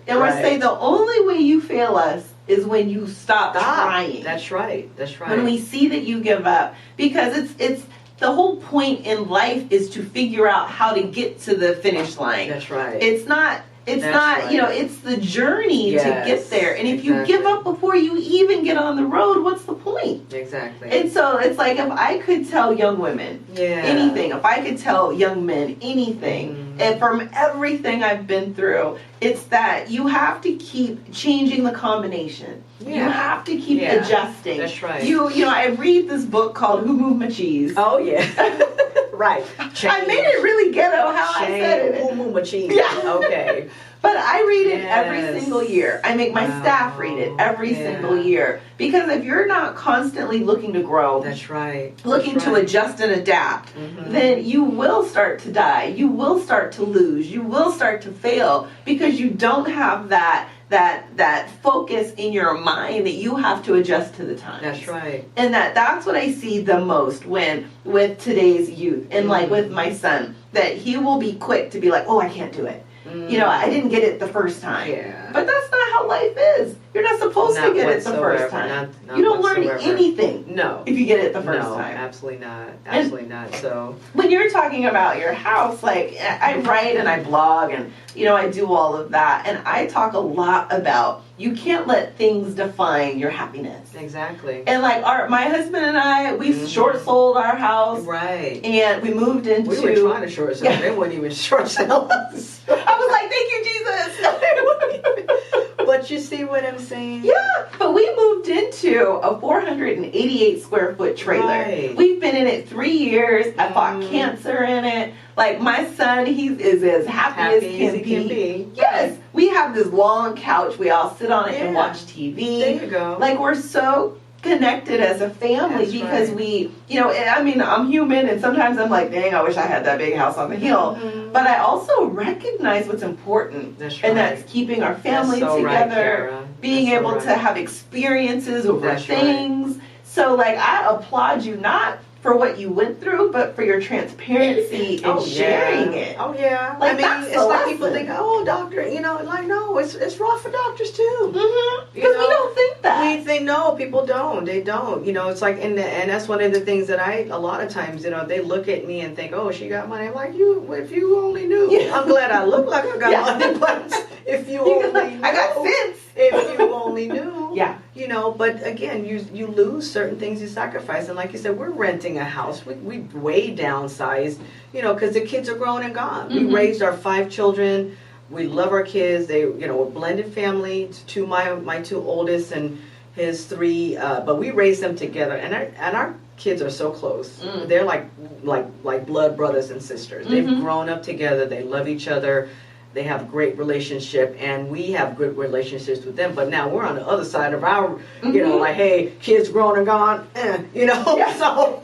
And we're saying the only way you fail us is when you stop trying. That's right. When we see that you give up. Because it's the whole point in life is to figure out how to get to the finish line. That's right. It's not, you know, it's the journey to get there. And if you give up before you even get on the road, what's the point? Exactly. And so it's like, if I could tell young women anything, if I could tell young men anything, and from everything I've been through, it's that you have to keep changing the combination. You have to keep adjusting. That's right. You know, I read this book called Who Moved My Cheese. Oh, yeah. Right. I made it really ghetto how I said it. Yeah. Okay. But I read it every single year. I make my staff read it every single year. Because if you're not constantly looking to grow, that's right. Looking to adjust and adapt, then you will start to die. You will start to lose. You will start to fail because you don't have that focus in your mind that you have to adjust to the times. That's right. And that's what I see the most with today's youth and like with my son, that he will be quick to be like, oh, I can't do it. You know, I didn't get it the first time. Yeah. But that's not how life is. You're not supposed to get it the first time. Not you don't learn anything if you get it the first time. Absolutely not. Absolutely not. So when you're talking about your house, like I write and I blog and, you know, I do all of that. And I talk a lot about you can't let things define your happiness. Exactly. And like my husband and I, we short sold our house. Right. And we moved into. We were trying to short sell. They wouldn't even short sell us. I was like, thank you, Jesus. But you see what I'm saying? Yeah, but we moved into a 488 square foot trailer. Right. We've been in it 3 years. I fought cancer in it. Like my son, he is as happy as can be. Yes, we have this long couch. We all sit on it and watch TV. There you go. Like we're so connected as a family because we, you know, I mean, I'm human and sometimes I'm like, dang, I wish I had that big house on the hill. But I also recognize what's important. That's right. And that's keeping our family together, being able to have experiences over things. So like I applaud you not for what you went through, but for your transparency and sharing it. Oh yeah. Like, I mean, it's like people think, oh, doctor, you know, like no, it's rough for doctors too. Because we don't think that. We think no, people don't. They don't. You know, it's like, and that's one of the things that a lot of times, you know, they look at me and think, oh, she got money. I'm like, if you only knew. Yeah. I'm glad I look like I got money, but if you only knew. I got sense. If you only knew. Yeah. You know, but again, you lose certain things you sacrifice. And like you said, we're renting a house. We way downsized, you know, because the kids are grown and gone. We raised our 5 children. We love our kids. They, you know, a blended family. My 2 oldest and his 3, but we raised them together. And our kids are so close. They're like blood brothers and sisters. They've grown up together. They love each other. They have a great relationship, and we have good relationships with them. But now we're on the other side of our, you know, like, hey, kids grown and gone, you know. So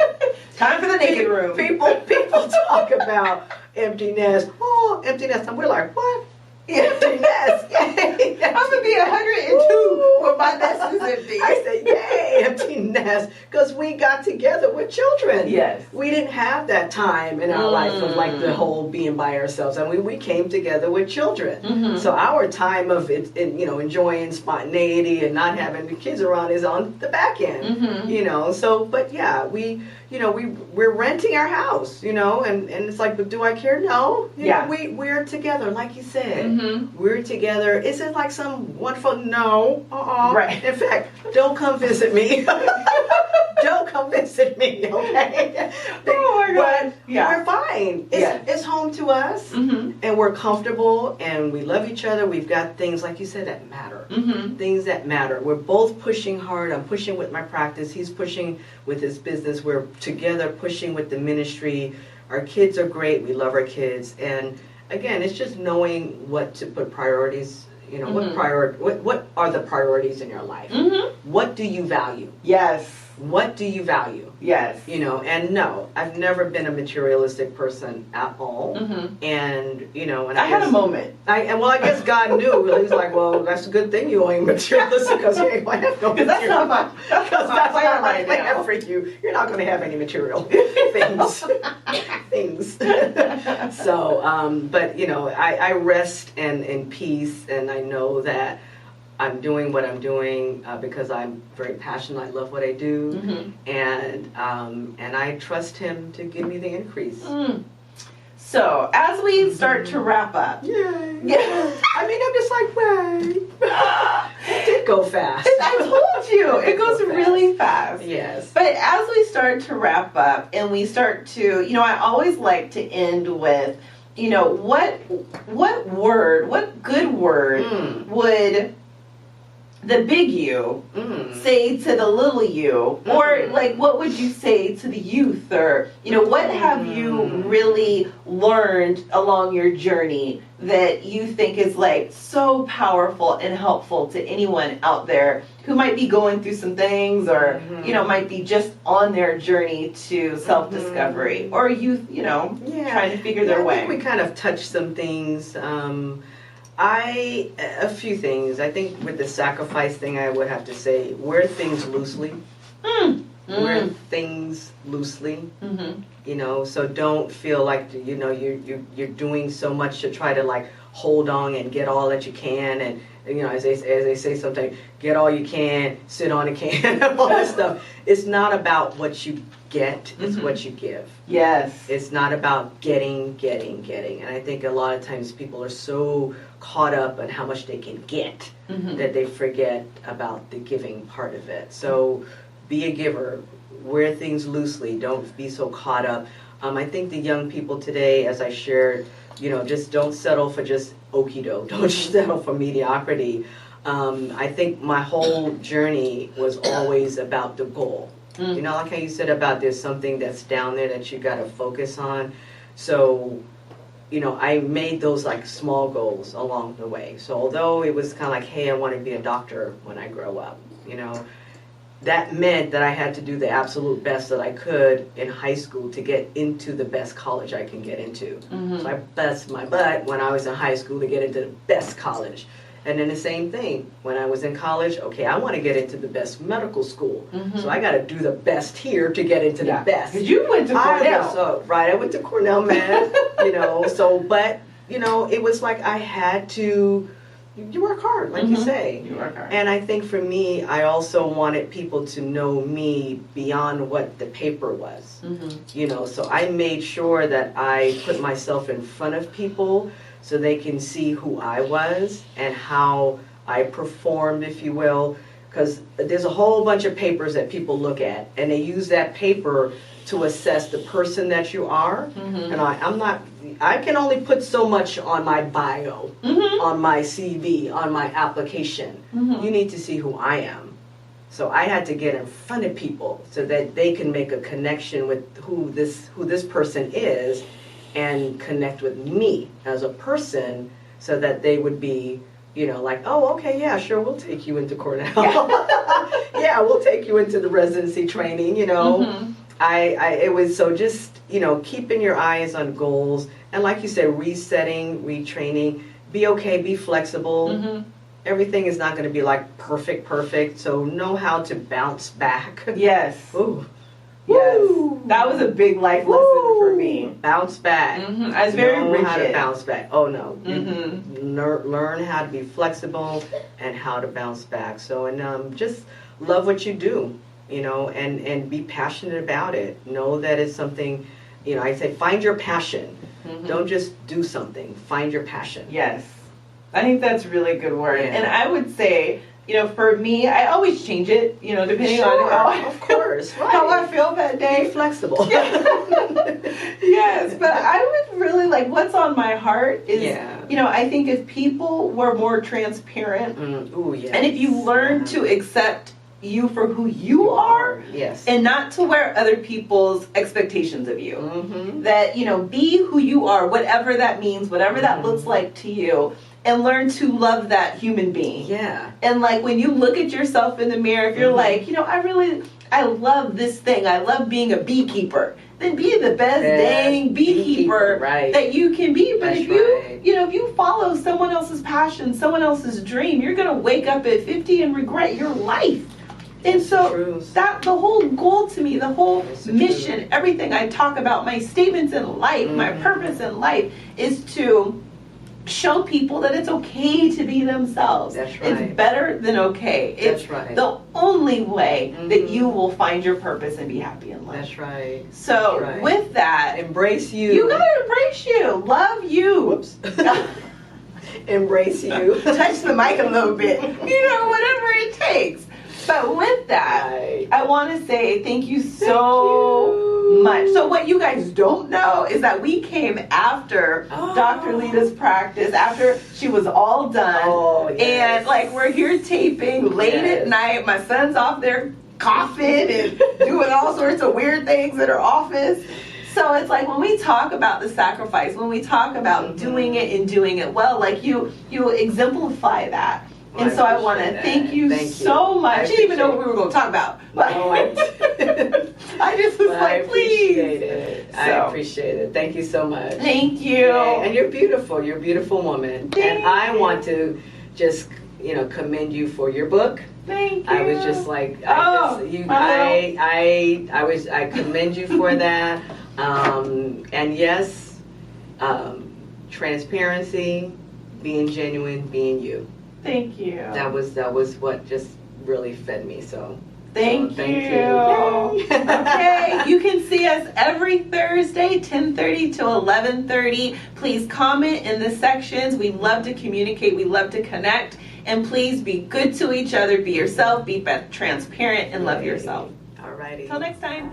time for the naked room. People talk about empty nest. Oh, empty nest. And we're like, what? Empty nest. Yay. I'm gonna be 102 when my nest is empty. I say, yay, empty nest, because we got together with children. Yes, we didn't have that time in our life of like the whole being by ourselves. I mean, we came together with children. So our time of it, you know, enjoying spontaneity and not having the kids around is on the back end. You know, so but yeah, we're renting our house. You know, and it's like, but do I care? No. You know, we're together, like you said. We're together. Is it like some wonderful? No. Right. In fact, don't come visit me. Don't come visit me, okay? Oh my God. But we're fine. It's home to us, and we're comfortable, and we love each other. We've got things, like you said, that matter. Things that matter. We're both pushing hard. I'm pushing with my practice. He's pushing with his business. We're together pushing with the ministry. Our kids are great. We love our kids. And again, it's just knowing what to put priorities. You know, what are the priorities in your life? What do you value? Yes. What do you value? Yes. You know, and no, I've never been a materialistic person at all. And, you know, and I had a moment. I guess God knew. He was like, well, that's a good thing you ain't materialistic, because you ain't going to have no material. That's not my plan right now. For you. You're not going to have any material things. So, but, you know, I rest in peace, and I know that I'm doing what I'm doing because I'm very passionate. I love what I do, and I trust Him to give me the increase. So as we start to wrap up, I mean, I'm just like, wait, it did go fast. I told you, it goes really fast. Yes. But as we start to wrap up, and we start to, you know, I always like to end with, you know, what good word the big you say to the little you? Or like, what would you say to the youth? Or, you know, what have you really learned along your journey that you think is like so powerful and helpful to anyone out there who might be going through some things, or you know, might be just on their journey to self-discovery, or youth, you know, trying to figure their way? I think we kind of touched some things. A few things. I think with the sacrifice thing, I would have to say, wear things loosely. Wear things loosely. You know, so don't feel like, you know, you're doing so much to try to like hold on and get all that you can, and you know, as they say sometimes, get all you can, sit on a can, all that stuff. It's not about what you get, it's what you give. Yes. It's not about getting. And I think a lot of times people are so caught up on how much they can get that they forget about the giving part of it. So be a giver, wear things loosely, don't be so caught up. I think the young people today, as I shared, you know, just don't settle for just okie-doke, don't settle for mediocrity. I think my whole journey was always about the goal. You know, like how you said about there's something that's down there that you got to focus on. So, you know, I made those like small goals along the way. So although it was kind of like, hey, I want to be a doctor when I grow up, you know, that meant that I had to do the absolute best that I could in high school to get into the best college I can get into. So I bust my butt when I was in high school to get into the best college. And then the same thing, when I was in college, okay, I want to get into the best medical school. So I got to do the best here to get into the best. Because you went to Cornell. I went to Cornell, man. You know, so, but, you know, it was like I had to, you work hard, like you say. You work hard. And I think for me, I also wanted people to know me beyond what the paper was. You know, so I made sure that I put myself in front of people so they can see who I was and how I performed, if you will. Because there's a whole bunch of papers that people look at, and they use that paper to assess the person that you are. And I can only put so much on my bio, on my CV, on my application. You need to see who I am. So I had to get in front of people so that they can make a connection with who this person is, and connect with me as a person, so that they would be, you know, like, oh, okay, yeah, sure, we'll take you into Cornell. Yeah, we'll take you into the residency training, you know. It was so just, you know, keeping your eyes on goals, and like you said, resetting, retraining, be okay, be flexible. Everything is not going to be like perfect, so know how to bounce back. Yes. Ooh. Yes. Woo. That was a big life lesson for me. Bounce back. I was very rigid. How to bounce back. Oh no. Learn how to be flexible and how to bounce back. So, and just love what you do, you know, and be passionate about it. Know that it's something, you know, I say find your passion. Don't just do something. Find your passion. Yes. I think that's really good word. Yeah. And I would say, you know, for me, I always change it, you know, depending on how I feel that day. Be flexible. Yes, but I would really like, what's on my heart is, you know, I think if people were more transparent, and if you learn to accept you for who you are, and not to wear other people's expectations of you, that, you know, be who you are, whatever that means, whatever that looks like to you. And learn to love that human being. Yeah. And like when you look at yourself in the mirror, if you're like, you know, I love this thing. I love being a beekeeper. Then be the best dang beekeeper that you can be. But if you know, if you follow someone else's passion, someone else's dream, you're gonna wake up at 50 and regret your life. And so that the whole goal to me, the whole mission, everything I talk about, my statements in life, my purpose in life is to show people that it's okay to be themselves. That's right. It's better than okay. It's the only way that you will find your purpose and be happy in life. That's right. So with that, embrace you. You gotta embrace you. Love you. Whoops. Embrace you. Touch the mic a little bit. You know, whatever it takes. But with that, I want to say thank you so much. So what you guys don't know is that we came after Dr. Lita's practice, after she was all done. Oh, yes. And like we're here taping late at night. My son's off there coughing and doing all sorts of weird things in her office. So it's like when we talk about the sacrifice, when we talk about doing it and doing it well, like you exemplify that. And so I want to thank you so much. I didn't even know what we were going to talk about. But I just was like, please. I appreciate it. Thank you so much. Thank you. Yeah, and you're beautiful. You're a beautiful woman. Thank I want to just, commend you for your book. Thank you. I was just like, I commend you for that. And yes, transparency, being genuine, being you. Thank you. That was what just really fed me. So thank you. Yay. Okay, you can see us every Thursday, 10:30 to 11:30. Please comment in the sections. We love to communicate. We love to connect. And please be good to each other. Be yourself. Be transparent and love yourself. All righty. Till next time.